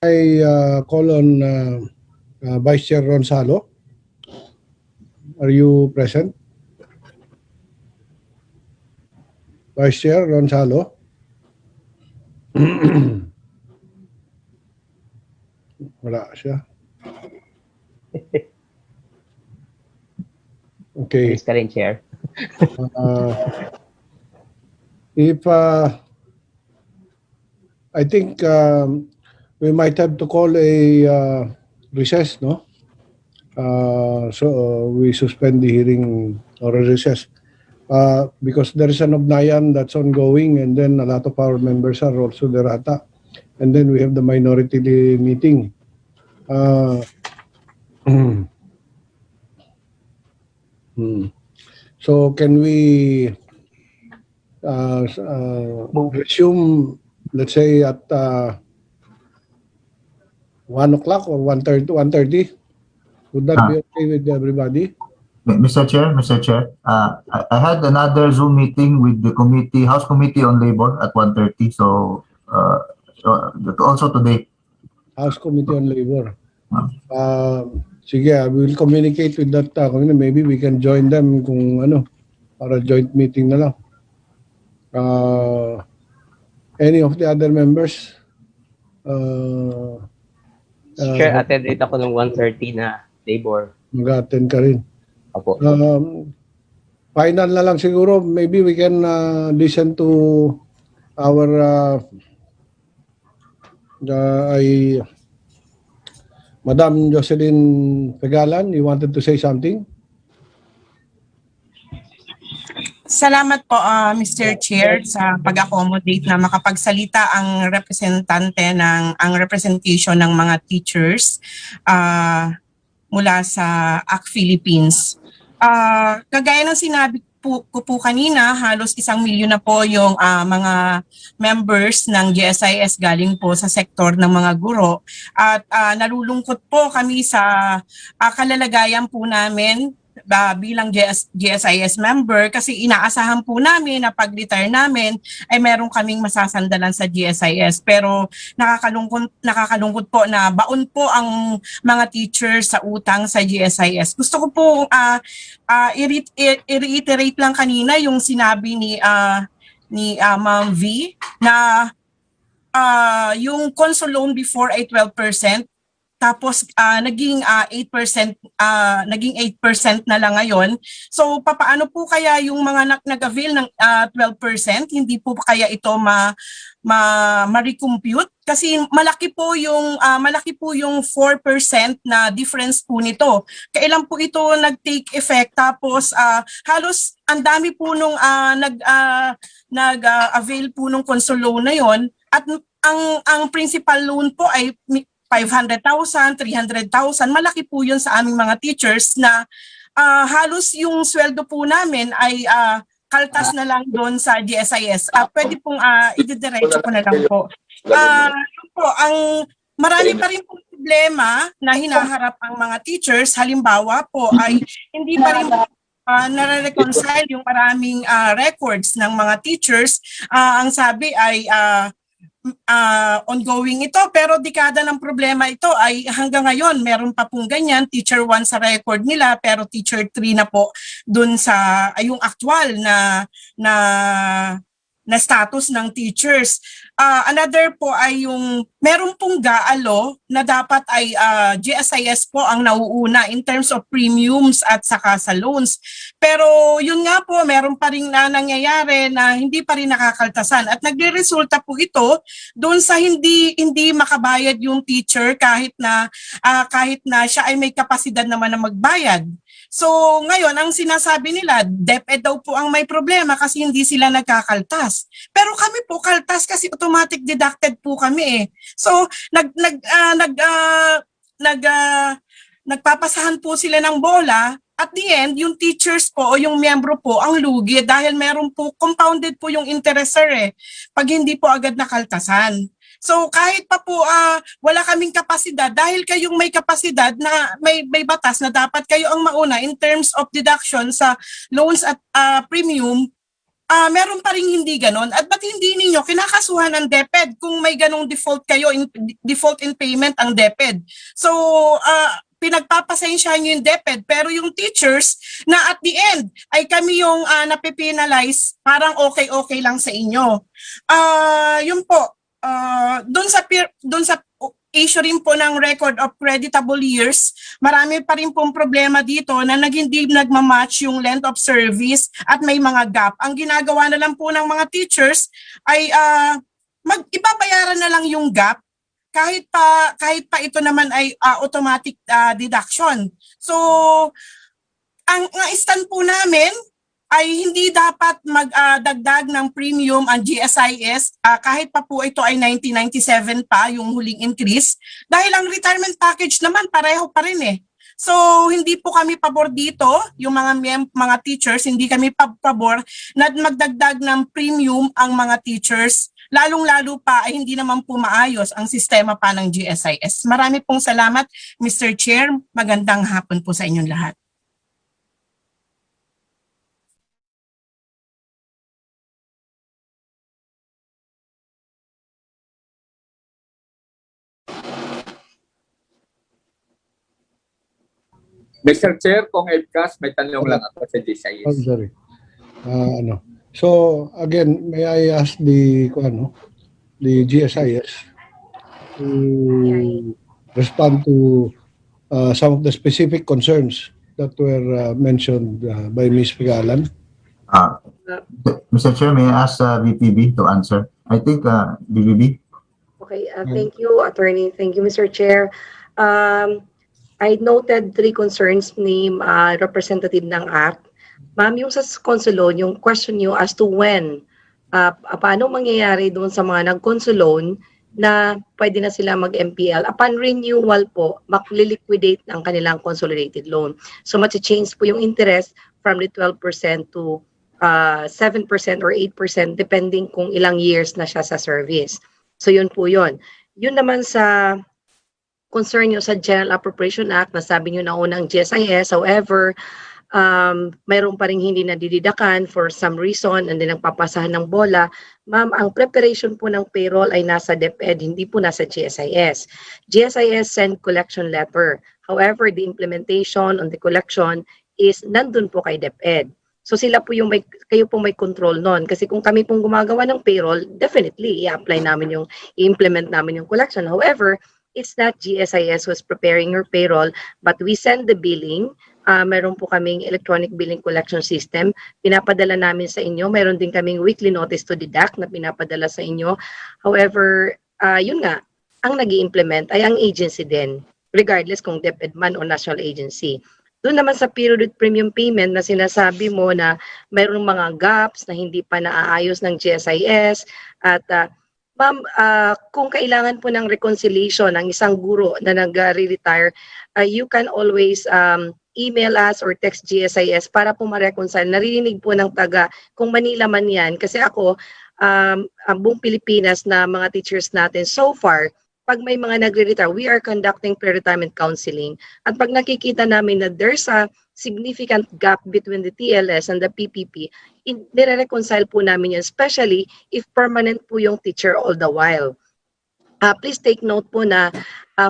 I call on Vice Chair Ronsalo. Are you present? Vice Chair Ronsalo? Wala siya. Okay. Please ka rin, Chair. If I think we might have to call a recess, no? So we suspend the hearing or a recess because there is an obnayan that's ongoing, and then a lot of our members are also there ata, and then we have the minority meeting. So can we resume, let's say at 1 o'clock or 1:30? Would that be okay with everybody? Mr. Chair, I had another Zoom meeting with the committee, House Committee on Labor at 1:30. So also today. House Committee on Labor. Sige, we will communicate with that. Maybe we can join them kung ano, para joint meeting na lang. Any of the other members? Chair, attend rin ako ng 1:30 na labor. Mag-attend ka rin. Opo. Final na lang siguro, maybe we can listen to our Madam Jocelyn Pegalan. You wanted to say something? Salamat po, Mr. Chair, sa pag-accommodate na makapagsalita ang representante ang representation ng mga teachers mula sa AC Philippines. Kagaya ng sinabi ko po kanina, halos 1 milyon na po yung mga members ng GSIS galing po sa sektor ng mga guro. At nalulungkot po kami sa kalalagayan po namin bilang GSIS member kasi inaasahan po namin na pag-retire namin ay meron kaming masasandalan sa GSIS, pero nakakalungkot po na baon po ang mga teachers sa utang sa GSIS. Gusto ko po i-reiterate lang kanina yung sinabi ni Ma'am V na yung console loan before ay 12%. Tapos naging 8% naging 8% na lang ngayon. So papaano po kaya yung mga nag-avail ng 12%? Hindi po kaya ito ma-recompute kasi malaki po yung 4% na difference po nito. Kailan po ito nag-take effect, tapos halos ang dami po nung nag-avail po nung console loan na yon, at ang principal loan po ay 500,000, 300,000, malaki po yun sa aming mga teachers na halos yung sweldo po namin ay kaltas na lang doon sa GSIS. Pwede pong ididiretso ko na lang po. Yun po, marami pa rin po problema na hinaharap ang mga teachers. Halimbawa po ay hindi pa rin nare-reconcile yung maraming records ng mga teachers. Ang sabi ay ongoing ito, pero dekada ng problema ito ay hanggang ngayon meron pa pong ganyan, teacher 1 sa record nila pero teacher 3 na po dun sa yung actual na status ng teachers. Another po ay yung meron pong gaalo na dapat ay GSIS po ang nauuna in terms of premiums at saka sa loans. Pero yun nga po, meron pa rin nangyayari na hindi pa rin nakakaltasan at nagre-resulta po ito doon sa hindi makabayad yung teacher kahit na siya ay may kapasidad naman na magbayad. So ngayon, ang sinasabi nila, DepEd daw po ang may problema kasi hindi sila nagkakaltas. Pero kami po kaltas kasi automatic deducted po kami eh. So nagpapasahan po sila ng bola. At the end, yung teachers po o yung miyembro po ang lugi dahil meron po compounded po yung interest, sir, pag hindi po agad nakaltasan. So kahit pa po wala kaming kapasidad, dahil kayong may kapasidad na may batas na dapat kayo ang mauna in terms of deduction sa loans at premium, meron pa rin hindi ganon. At ba't hindi ninyo kinakasuhan ng DepEd kung may ganong default kayo, default in payment ang DepEd? So, pinagpapasensyahan nyo yung DepEd, pero yung teachers na at the end ay kami yung napipenalize, parang okay lang sa inyo. Yun po, doon sa issue rin po ng record of creditable years, marami pa rin pong problema dito na hindi nagmamatch yung length of service at may mga gap. Ang ginagawa na lang po ng mga teachers ay ibabayaran na lang yung gap kahit pa ito naman ay automatic deduction. So, ang stand po namin ay hindi dapat magdagdag ng premium ang GSIS kahit pa po ito ay 1997 pa yung huling increase dahil ang retirement package naman pareho pa rin eh. So hindi po kami pabor dito, yung mga teachers, hindi kami pabor na magdagdag ng premium ang mga teachers, lalong-lalo pa ay hindi naman po maayos ang sistema pa ng GSIS. Marami pong salamat, Mr. Chair. Magandang hapon po sa inyong lahat. Mr. Chair, kung EDCAS, may tanong lang ako sa I'm GSIS. sorry. So again, may I ask the GSIS to respond to some of the specific concerns that were mentioned by Ms. Pigalan? Mr. Chair, may I ask VPB to answer? I think BBB. Okay, thank you, Attorney. Thank you, Mr. Chair. I noted 3 concerns ni representative ng ACT. Ma'am, yung sa Consulon, yung question nyo as to when, paano mangyayari doon sa mga nag-Consulon na pwede na sila mag-MPL. Upon renewal po, makli-liquidate ang kanilang consolidated loan. So, change po yung interest from the 12% to 7% or 8% depending kung ilang years na siya sa service. So, yun po yun. Yun naman sa concern nyo sa General Appropriation Act, nasabi nyo na unang GSIS, however, mayroon pa rin hindi nadididakan for some reason and then nagpapasahan ng bola. Ma'am, ang preparation po ng payroll ay nasa DepEd, hindi po nasa GSIS. GSIS send collection letter. However, the implementation on the collection is nandun po kay DepEd. So sila po yung kayo po may control nun. Kasi kung kami pong gumagawa ng payroll, definitely i-apply namin i-implement namin yung collection. However, it's not GSIS who's preparing your payroll, but we send the billing. Meron po kaming electronic billing collection system. Pinapadala namin sa inyo. Meron din kaming weekly notice to deduct na pinapadala sa inyo. However, yun nga, ang nag-i-implement ay ang agency din, regardless kung DepEd man o national agency. Doon naman sa period premium payment na sinasabi mo na mayroong mga gaps na hindi pa naaayos ng GSIS at ma'am, kung kailangan po ng reconciliation ng isang guro na nag-retire, you can always email us or text GSIS para po ma-reconcile. Narinig po ng taga kung Manila man yan. Kasi ako, ang buong Pilipinas na mga teachers natin so far, pag may mga nagre-retire, we are conducting pre-retirement counseling. At pag nakikita namin na there's a significant gap between the TLS and the PPP, nire-reconcile po namin yan, especially if permanent po yung teacher all the while. Please take note po na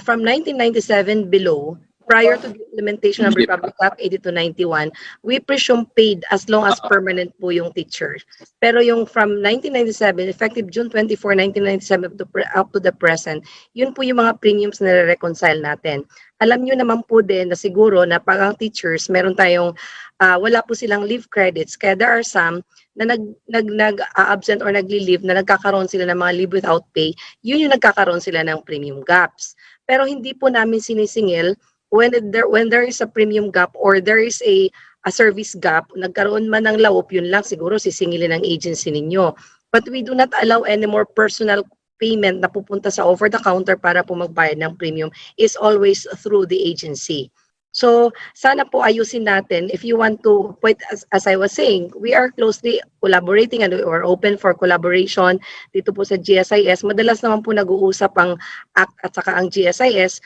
from 1997 below, prior to the implementation of Republic Act 8291, we presume paid as long as permanent po yung teacher. Pero yung from 1997, effective June 24, 1997 up to the present, yun po yung mga premiums na reconcile natin. Alam nyo naman po din na siguro na pag ang teachers, meron tayong, wala po silang leave credits. Kaya there are some na nag-absent or nagli-leave na nagkakaroon sila ng mga leave without pay, yun yung nagkakaroon sila ng premium gaps. Pero hindi po namin sinisingil when there is a premium gap or there is a service gap, nagkaroon man ng laop, yun lang siguro sisingilin ng agency ninyo. But we do not allow any more personal payment na pupunta sa over-the-counter para po magbayad ng premium is always through the agency. So, sana po ayusin natin. If you want to, as I was saying, we are closely collaborating and we are open for collaboration dito po sa GSIS. Madalas naman po nag-uusap ang ACT at saka ang GSIS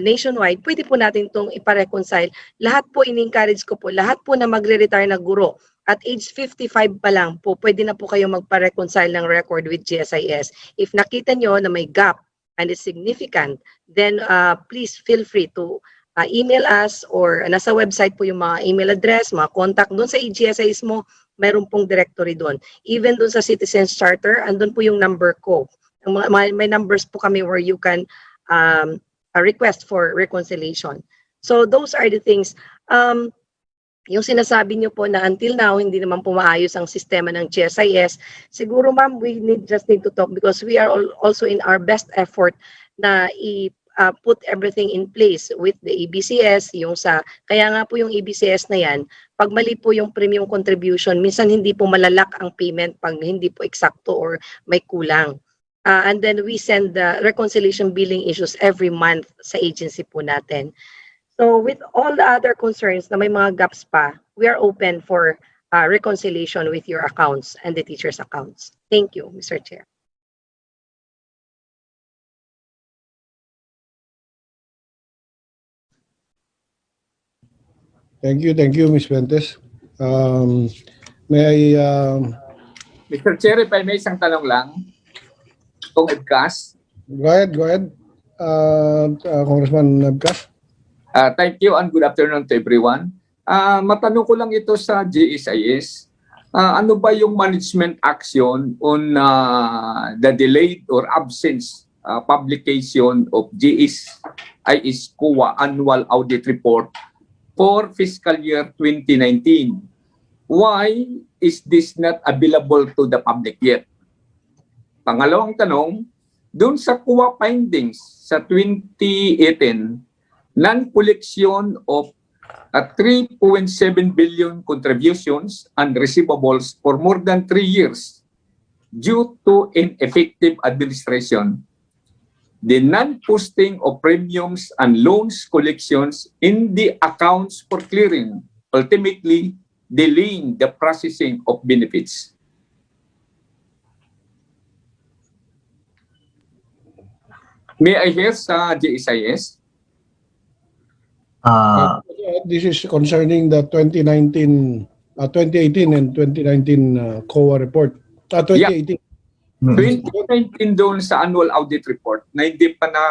nationwide. Pwede po natin itong ipareconcile. Lahat po, in-encourage ko po, lahat po na magre-retire na guro at age 55 pa lang po, pwede na po kayo magpa-reconcile ng record with GSIS. If nakita nyo na may gap and is significant, then please feel free to email us or nasa website po yung mga email address, mga contact. Doon sa GSIS mo, mayroon pong directory doon. Even doon sa Citizens Charter, andun po yung number ko. May numbers po kami where you can request for reconciliation. So those are the things. Yung sinasabi niyo po na until now, hindi naman po maayos ang sistema ng GSIS, siguro ma'am, we just need to talk because we are also in our best effort na put everything in place with the EBCS, kaya nga po yung EBCS na yan, pag mali po yung premium contribution, minsan hindi po malalak ang payment pag hindi po eksakto or may kulang. And then we send the reconciliation billing issues every month sa agency po natin. So with all the other concerns na may mga gaps pa, we are open for reconciliation with your accounts and the teachers' accounts. Thank you, Mr. Chair. Thank you, Ms. Fuentes. May I... Mr. Chair, if I may isang tanong lang. Kung Ebcas. Go ahead. Congressman Ebcas. Thank you and good afternoon to everyone. Matanong ko lang ito sa GSIS. Ano ba yung management action on the delayed or absence publication of GSIS COA annual audit report for fiscal year 2019? Why is this not available to the public yet? Pangalawang tanong, dun sa COA findings sa 2018, non-collection of 3.7 billion contributions and receivables for more than 3 years due to ineffective administration. The non-posting of premiums and loans collections in the accounts for clearing, ultimately delaying the processing of benefits. May I hear sa GSIS? This is concerning the 2018 and 2019 COA report. 2018. Yeah. 2019 doon sa annual audit report na hindi pa na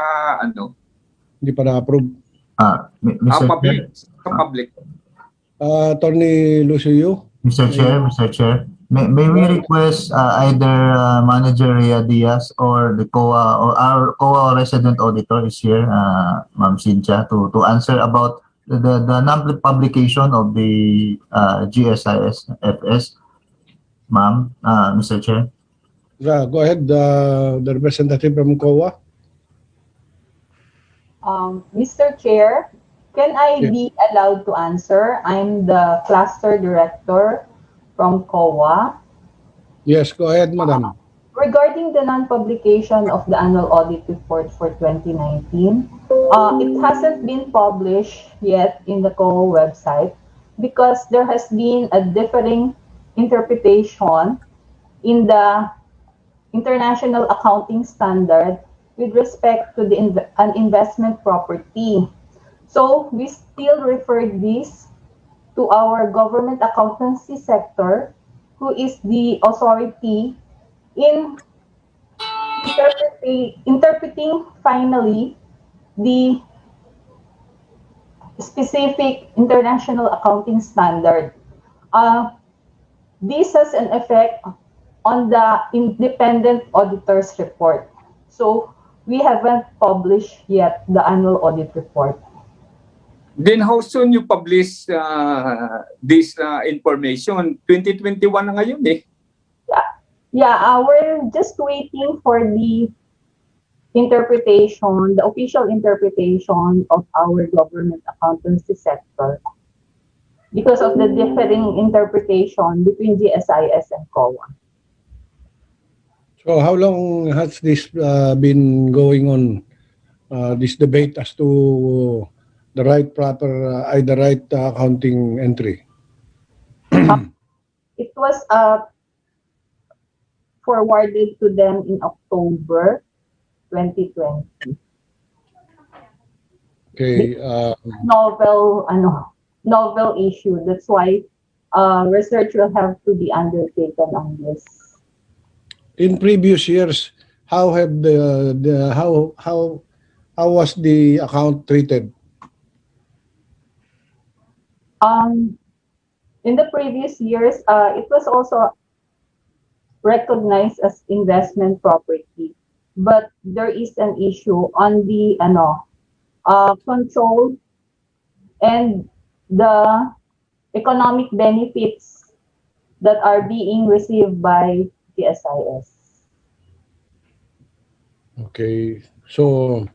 Hindi pa na-approve. Public. Attorney Lucio. Mr. Chair, may we request either Manager Rhea Diaz or the COA or our COA resident auditor is here, Ma'am Cynthia, to answer about the non-publication of the GSIS FS. Ma'am, Mr. Chair. Yeah, go ahead, the representative from COA. Mr. Chair, can I be allowed to answer? I'm the cluster director from COA. Yes, go ahead, madam. Regarding the non-publication of the annual audit report for 2019, it hasn't been published yet in the COA website because there has been a differing interpretation in the International Accounting Standard with respect to an investment property. So we still refer this to our government accountancy sector, who is the authority in interpreting finally the specific International Accounting Standard. This has an effect on the independent auditor's report. So we haven't published yet the annual audit report. Then how soon you publish this information? 2021 na ngayon eh. Yeah, we're just waiting for the interpretation, the official interpretation of our government accountancy sector because of the differing interpretation between GSIS and COA. So how long has this been going on, this debate as to the right proper, the right accounting entry? It was forwarded to them in October 2020. Okay. Novel issue. That's why research will have to be undertaken on this. In previous years, how have how was the account treated? In the previous years, it was also recognized as investment property, but there is an issue on the control and the economic benefits that are being received by the SIS. Okay. So,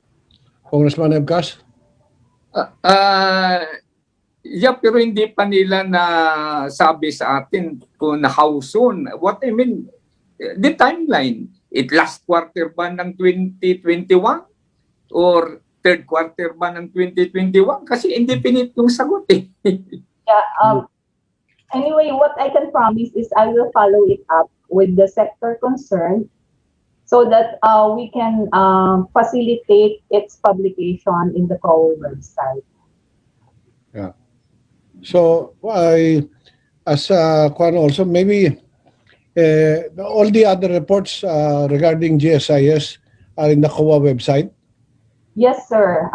Congressman Evcas? Yeah, pero hindi pa nila na sabi sa atin kung how soon. What I mean, the timeline. It last quarter ba ng 2021? Or third quarter ba ng 2021? Kasi indefinite yung sagot eh. Yeah. Anyway, what I can promise is I will follow it up with the sector concerned so that we can facilitate its publication in the COA website. Yeah. So, as also, maybe all the other reports regarding GSIS are in the COA website? Yes, sir.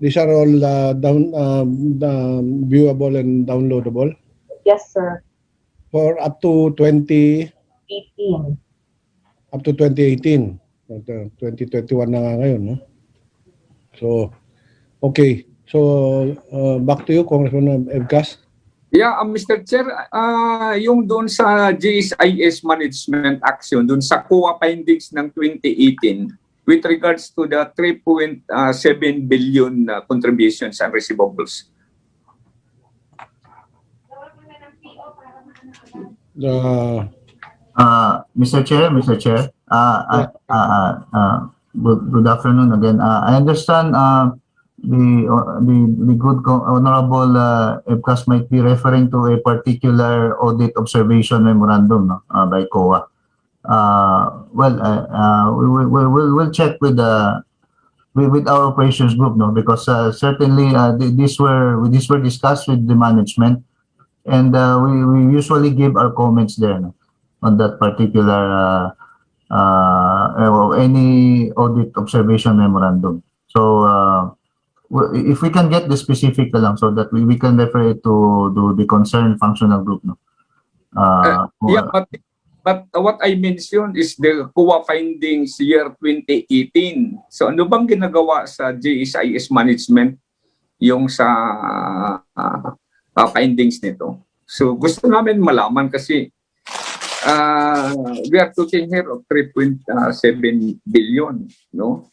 These are all viewable and downloadable? Yes, sir. For up to 2018. Up to 2018. 2021 na nga ngayon. No? So, okay. So, back to you, Congressman Evcas. Yeah, Mr. Chair, yung doon sa GSIS Management Action, doon sa COA findings ng 2018, with regards to the 3.7 billion contributions and receivables. Mr. Chair, good afternoon again. I understand the good honorable Evcas might be referring to a particular audit observation memorandum by COA. We'll check with our operations group, no, because certainly these were discussed with the management, and we usually give our comments there, no, on that particular any audit observation memorandum. So if we can get the specific lang so that we can refer it to the concerned functional group, no. Yeah, but what I mentioned is the COA findings year 2018. So ano bang ginagawa sa GSIS management yung sa findings nito? So gusto namin malaman kasi we are talking here of 3.7 billion, no?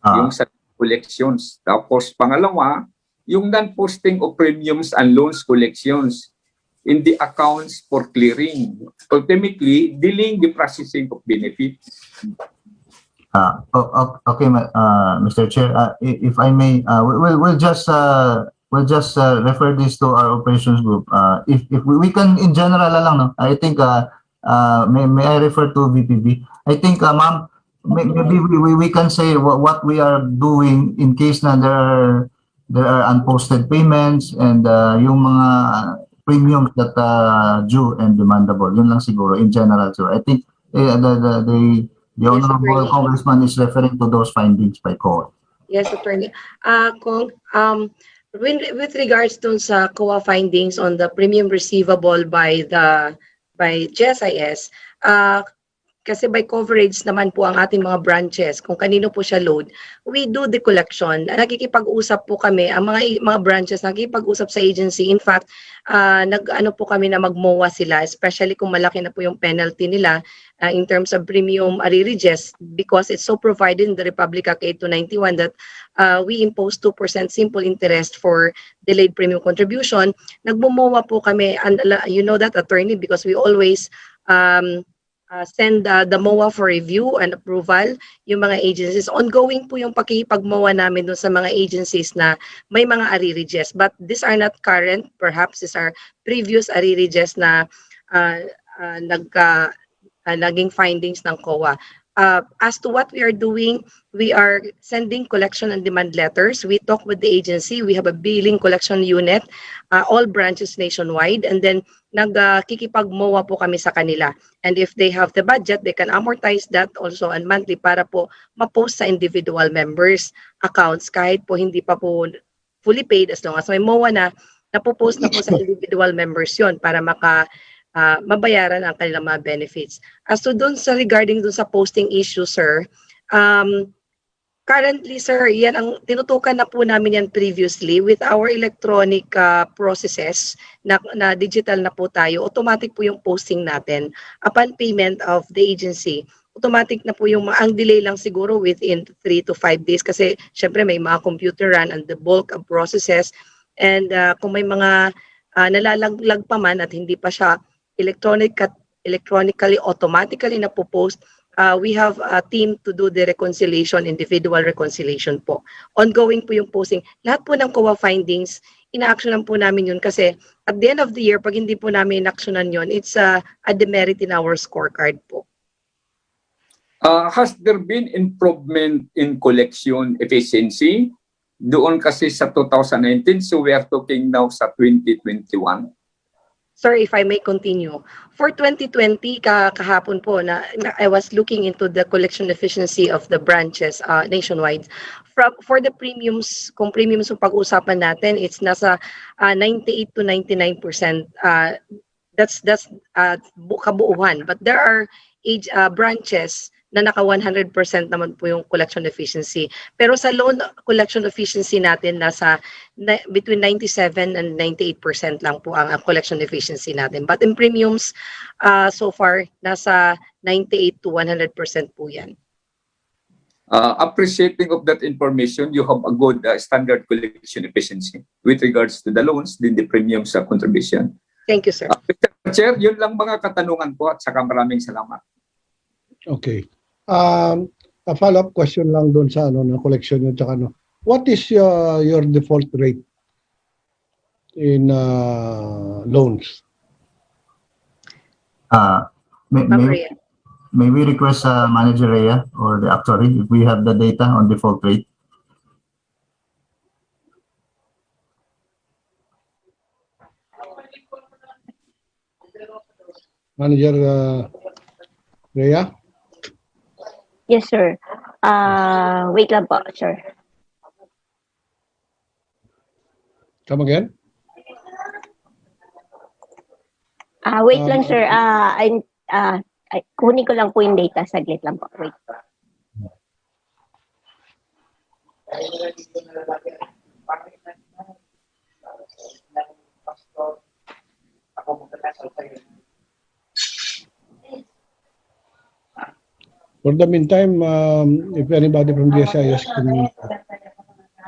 Yung sa collections. Tapos pangalawa, yung non-posting of premiums and loans collections in the accounts for clearing, ultimately delaying the processing of benefits. Okay, Mr. Chair, if I may, we'll just refer this to our operations group. If we can in general lang, no? I think may I refer to VPB? I think, ma'am, maybe we can say what we are doing in case na there are unposted payments and yung mga premiums that due and demandable. Yun lang siguro in general. So I think the honorable congressman is referring to those findings by COA. Yes, Attorney. With regards to sa COA findings on the premium receivable by GSIS, kasi by coverage naman po ang ating mga branches, kung kanino po siya load, we do the collection. Nakikipag-usap po kami, ang mga branches, nakikipag-usap sa agency. In fact, nag-ano po kami na mag-MOA sila, especially kung malaki na po yung penalty nila in terms of premium arrearages, because it's so provided in the Republic Act 8291 that we impose 2% simple interest for delayed premium contribution. Nag-MOA po kami, and you know that, Attorney, because we always send the MOA for review and approval. Yung mga agencies, ongoing po yung pakikipag-MOA namin dun sa mga agencies na may mga arrearages. But these are not current, perhaps these are previous arrearages na naging findings ng COA. As to what we are doing, we are sending collection and demand letters. We talk with the agency. We have a billing collection unit, all branches nationwide, and then nagkikipag-MOA po kami sa kanila. And if they have the budget, they can amortize that also and monthly para po ma-post sa individual members accounts kahit po hindi pa po fully paid, as long as may MOA na, napopost na po sa individual members yon para mabayaran ang kanilang mga benefits. As to dun sa regarding dun sa posting issue, sir, currently, sir, yan ang tinutukan na po namin yan previously with our electronic processes na digital na po tayo. Automatic po yung posting natin. Upon payment of the agency, automatic na po yung ang delay lang siguro within 3 to 5 days kasi syempre may mga computer run and the bulk of processes, and kung may mga nalalaglag pa man at hindi pa siya electronically automatically na po post, we have a team to do the reconciliation, individual reconciliation po. Ongoing po yung posting. Lahat po ng COA findings, ina-actionan po namin yun kasi at the end of the year, pag hindi po namin in-actionan yun, it's a demerit in our scorecard po. Has there been improvement in collection efficiency? Doon kasi sa 2019, so we are talking now sa 2021. Sir, if I may continue. For 2020, kahapon po, I was looking into the collection efficiency of the branches nationwide. For the premiums, kung premiums yung pag-uusapan natin, it's nasa 98 to 99%. That's kabuuhan. But there are branches na naka 100% naman po yung collection efficiency. Pero sa loan collection efficiency natin, nasa between 97 and 98% lang po ang collection efficiency natin. But in premiums, so far, nasa 98 to 100% po yan. Appreciating of that information, you have a good standard collection efficiency with regards to the loans, din the premiums contribution. Thank you, sir. Mr. Chair, yun lang mga katanungan po at saka maraming salamat. Okay. A follow-up question lang doon sa na collection yun tsaka what is your default rate in loans? May we request Manager Rhea or the actuary if we have the data on default rate? Manager Rhea? Yes, sir. Wait lang po, sir. Come again? Wait lang, sir. Kunin ko lang po yung data. Saglit lang po. Wait. For the meantime, if anybody from GSIS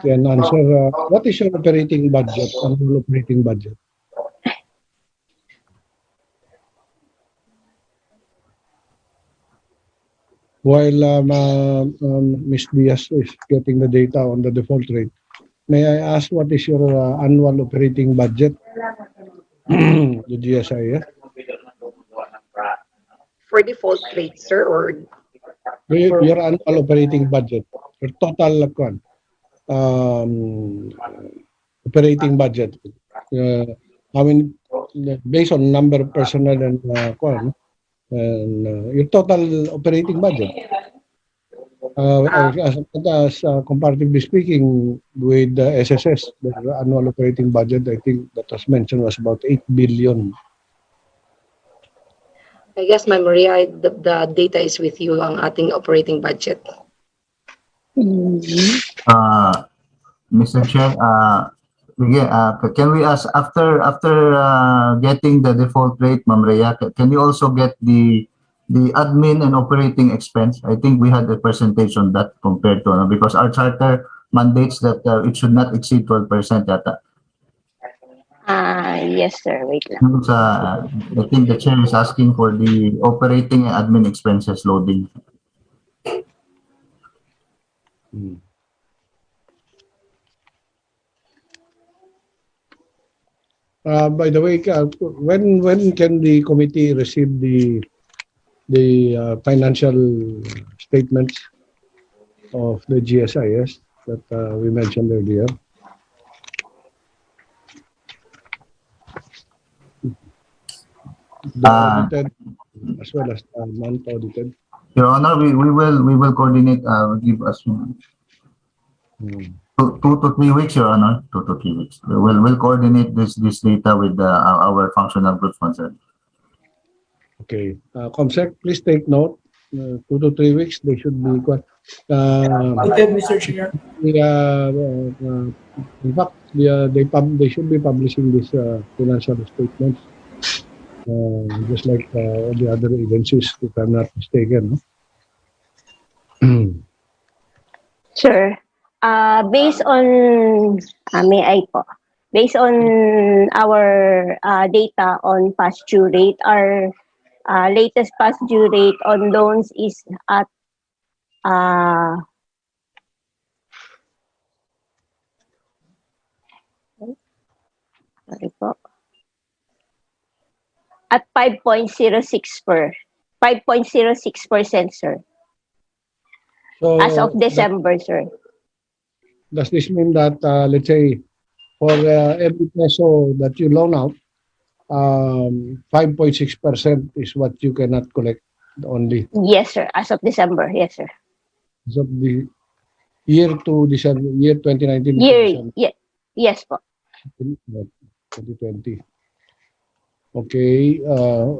can answer, what is your operating budget, annual operating budget? While Ms. Diaz is getting the data on the default rate, may I ask what is your annual operating budget, the GSIS? For default rate, sir, or your annual operating budget, your total operating budget. I mean, based on number of personnel and your total operating budget. As comparatively speaking with the SSS, the annual operating budget, I think that was mentioned was about 8 billion. I guess, Ma'am Maria, the data is with you ang ating operating budget. Mr. Chair, can we ask after getting the default rate, Ma'am Rhea, can you also get the admin and operating expense? I think we had a percentage on that compared to because our charter mandates that it should not exceed 12% yata. Yes, sir. Wait lang. I think the chair is asking for the operating and admin expenses loading. By the way, when can the committee receive the financial statements of the GSIS that we mentioned earlier? The audited as well as non-audited. Your Honor, we will coordinate. Give us 2 to 3 weeks, Your Honor. 2 to 3 weeks. We'll coordinate this data with our functional groups concerned. Okay. Comsec, please take note. 2 to 3 weeks, they should be quite. Okay, Mr. Chair. In fact, they should be publishing these financial statements, just like all the other agencies, if I'm not mistaken. Sure. Based on, may I po? Based on our data on past due rate, our latest past due rate on loans is at sorry po, at 5.06%, sir. So As of December, sir. does this mean that, let's say, for every peso that you loan out, 5.6% is what you cannot collect only? Yes, sir. As of December, yes, sir. As of the year to December, year 2019? Yes po. 2020. Okay.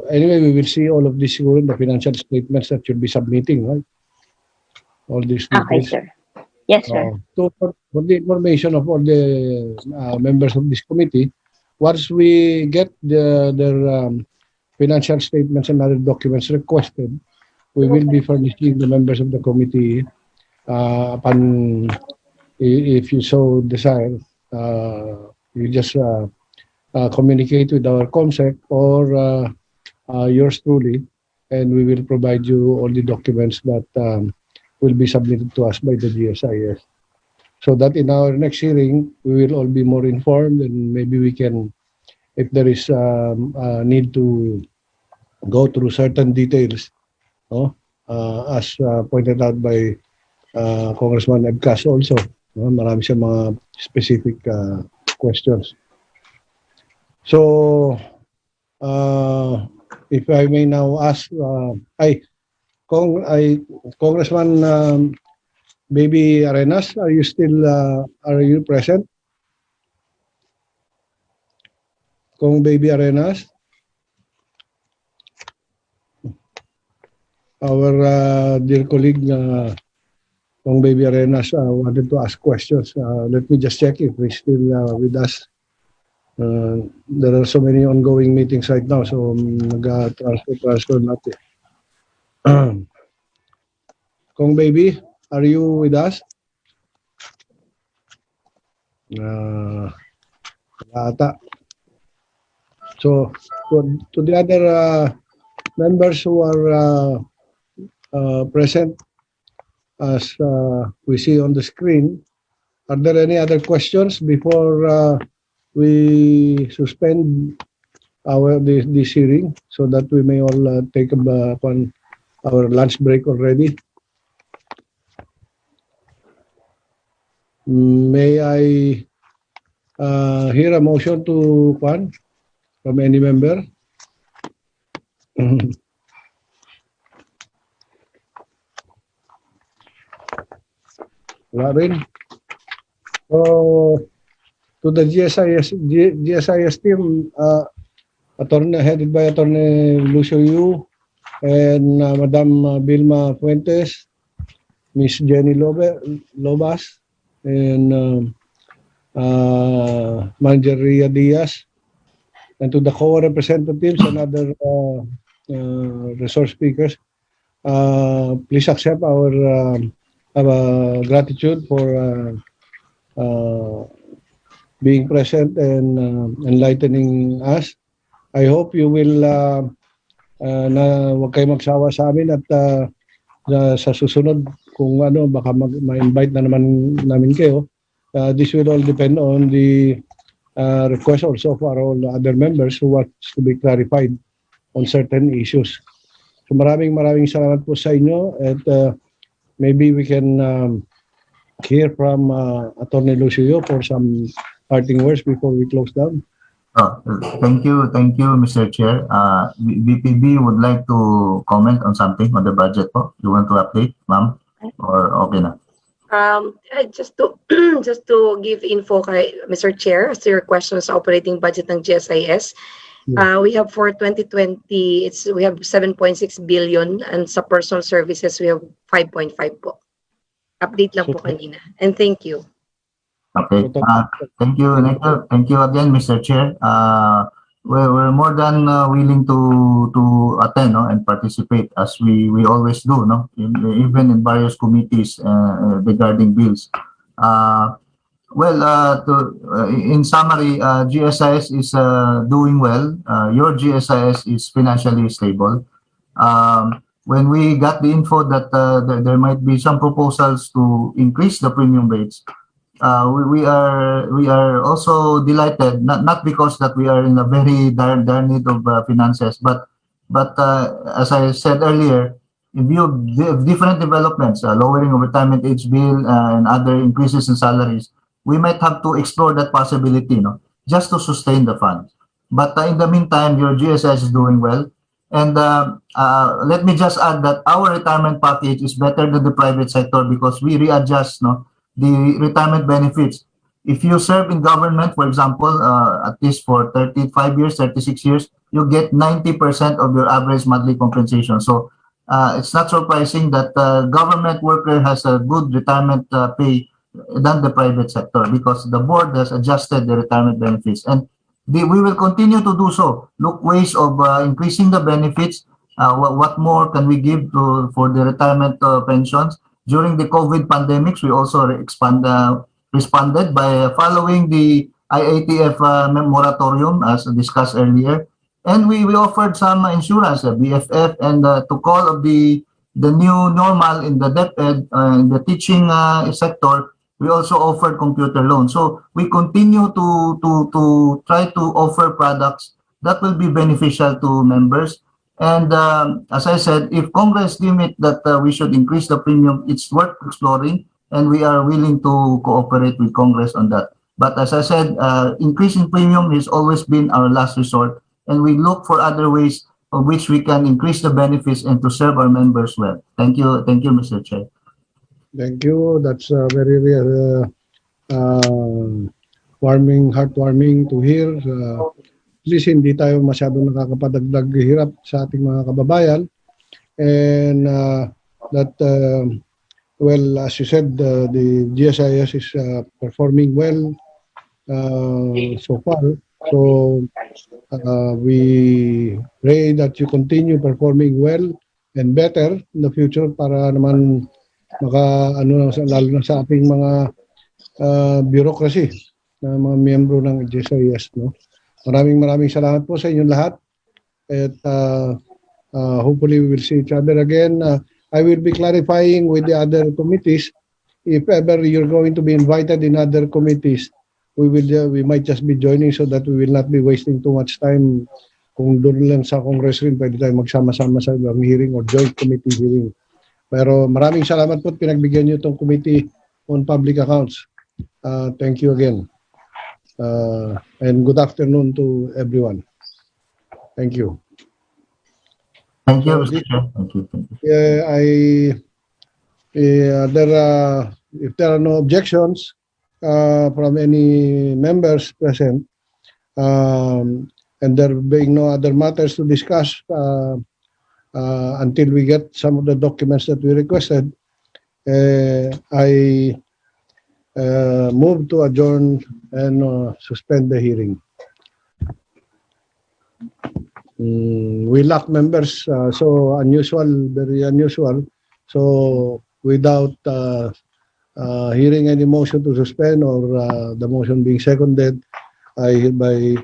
Anyway, we will see all of this in the financial statements that you'll be submitting, right? All these details. Okay, sir. Yes, sir. So for the information of all the members of this committee, once we get their financial statements and other documents requested, we will be furnishing the members of the committee upon, if you so desire, you just communicate with our COMSEC or yours truly, and we will provide you all the documents that will be submitted to us by the GSIS. So that in our next hearing, we will all be more informed, and maybe we can, if there is a need to go through certain details, as pointed out by Congressman Ebcas also. Marami siyang mga specific questions. So, if I may now ask, Congressman Baby Arenas, are you present? Kong Baby Arenas? Our dear colleague, Kong Baby Arenas, wanted to ask questions. Let me just check if he's still with us. There are so many ongoing meetings right now, so transfer natin. Kong Baby, are you with us? Ata. So, to the other members who are present, as we see on the screen, are there any other questions before we suspend this hearing so that we may all take upon our lunch break already? May I hear a motion to from any member? Wala rin. So, to the GSIS team, headed by Attorney Lucio Yu and Madam Vilma Fuentes, Miss Jenny Lobas, and Manager Ria Diaz, and to the COA representatives and other resource speakers, please accept our gratitude for being present and enlightening us. I hope you will na huwag kayo magsawa sa amin at sa susunod kung ano baka ma-invite na naman namin kayo. This will all depend on the request also for all the other members who wants to be clarified on certain issues. So maraming salamat po sa inyo at maybe we can hear from Attorney Lucio for some parting words before we close down. Thank you, Mr. Chair. BPB would like to comment on something on the budget po. You want to update, ma'am? Or okay na? Just to just to give info kay Mr. Chair as to your question sa operating budget ng GSIS. We have for 2020 we have 7.6 billion and sa personal services we have 5.5 po. Update lang po kanina. And thank you. Okay. Thank you again, Mr. Chair. We're more than willing to attend and participate as we always do, even in various committees regarding bills. In summary, GSIS is doing well. Your GSIS is financially stable. When we got the info that there might be some proposals to increase the premium rates, we are also delighted, not because that we are in a very dire need of finances, but as I said earlier, in view of different developments, lowering of retirement age bill and other increases in salaries, we might have to explore that possibility, just to sustain the fund. But in the meantime, your GSS is doing well. And let me just add that our retirement package is better than the private sector because we readjust the retirement benefits. If you serve in government, for example, at least for 35 years, 36 years, you get 90% of your average monthly compensation. So it's not surprising that government worker has a good retirement pay than the private sector because the board has adjusted the retirement benefits. And we will continue to do so. Look ways of increasing the benefits. What more can we give for the retirement pensions? During the COVID pandemics, we also responded by following the IATF moratorium as discussed earlier. And we offered some insurance, BFF, and to call of the new normal in the DepEd, in the teaching sector, we also offered computer loans. So we continue to try to offer products that will be beneficial to members. And as I said, if Congress deem it that we should increase the premium, it's worth exploring, and we are willing to cooperate with Congress on that. But as I said, increasing premium has always been our last resort, and we look for other ways of which we can increase the benefits and to serve our members well. Thank you, Mr. Chair. Thank you. That's very heartwarming to hear. At least hindi tayo masyadong nakakapadagdag hirap sa ating mga kababayan. And that, well, as you said, the GSIS is performing well so far. So we pray that you continue performing well and better in the future para naman lalo na sa ating mga bureaucracy na mga miyembro ng GSIS, Maraming salamat po sa inyong lahat. At hopefully we will see each other again. I will be clarifying with the other committees. If ever you're going to be invited in other committees, we might just be joining so that we will not be wasting too much time. Kung doon lang sa Congress rin, pwede tayo magsama-sama sa ibang hearing or joint committee hearing. Pero maraming salamat po at pinagbigyan niyo itong Committee on Public Accounts. Thank you again. And good afternoon to everyone. Thank you. Thank you, Mr. Chair. Thank you. If there are no objections from any members present, and there being no other matters to discuss until we get some of the documents that we requested, I move to adjourn and suspend the hearing. We lack members, so unusual, very unusual. So without Hearing any motion to suspend or the motion being seconded, I hereby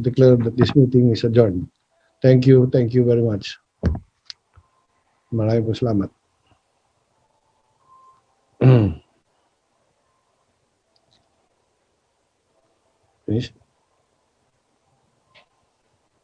declare that this meeting is adjourned. Thank you very much. Maraming po salamat. Finish?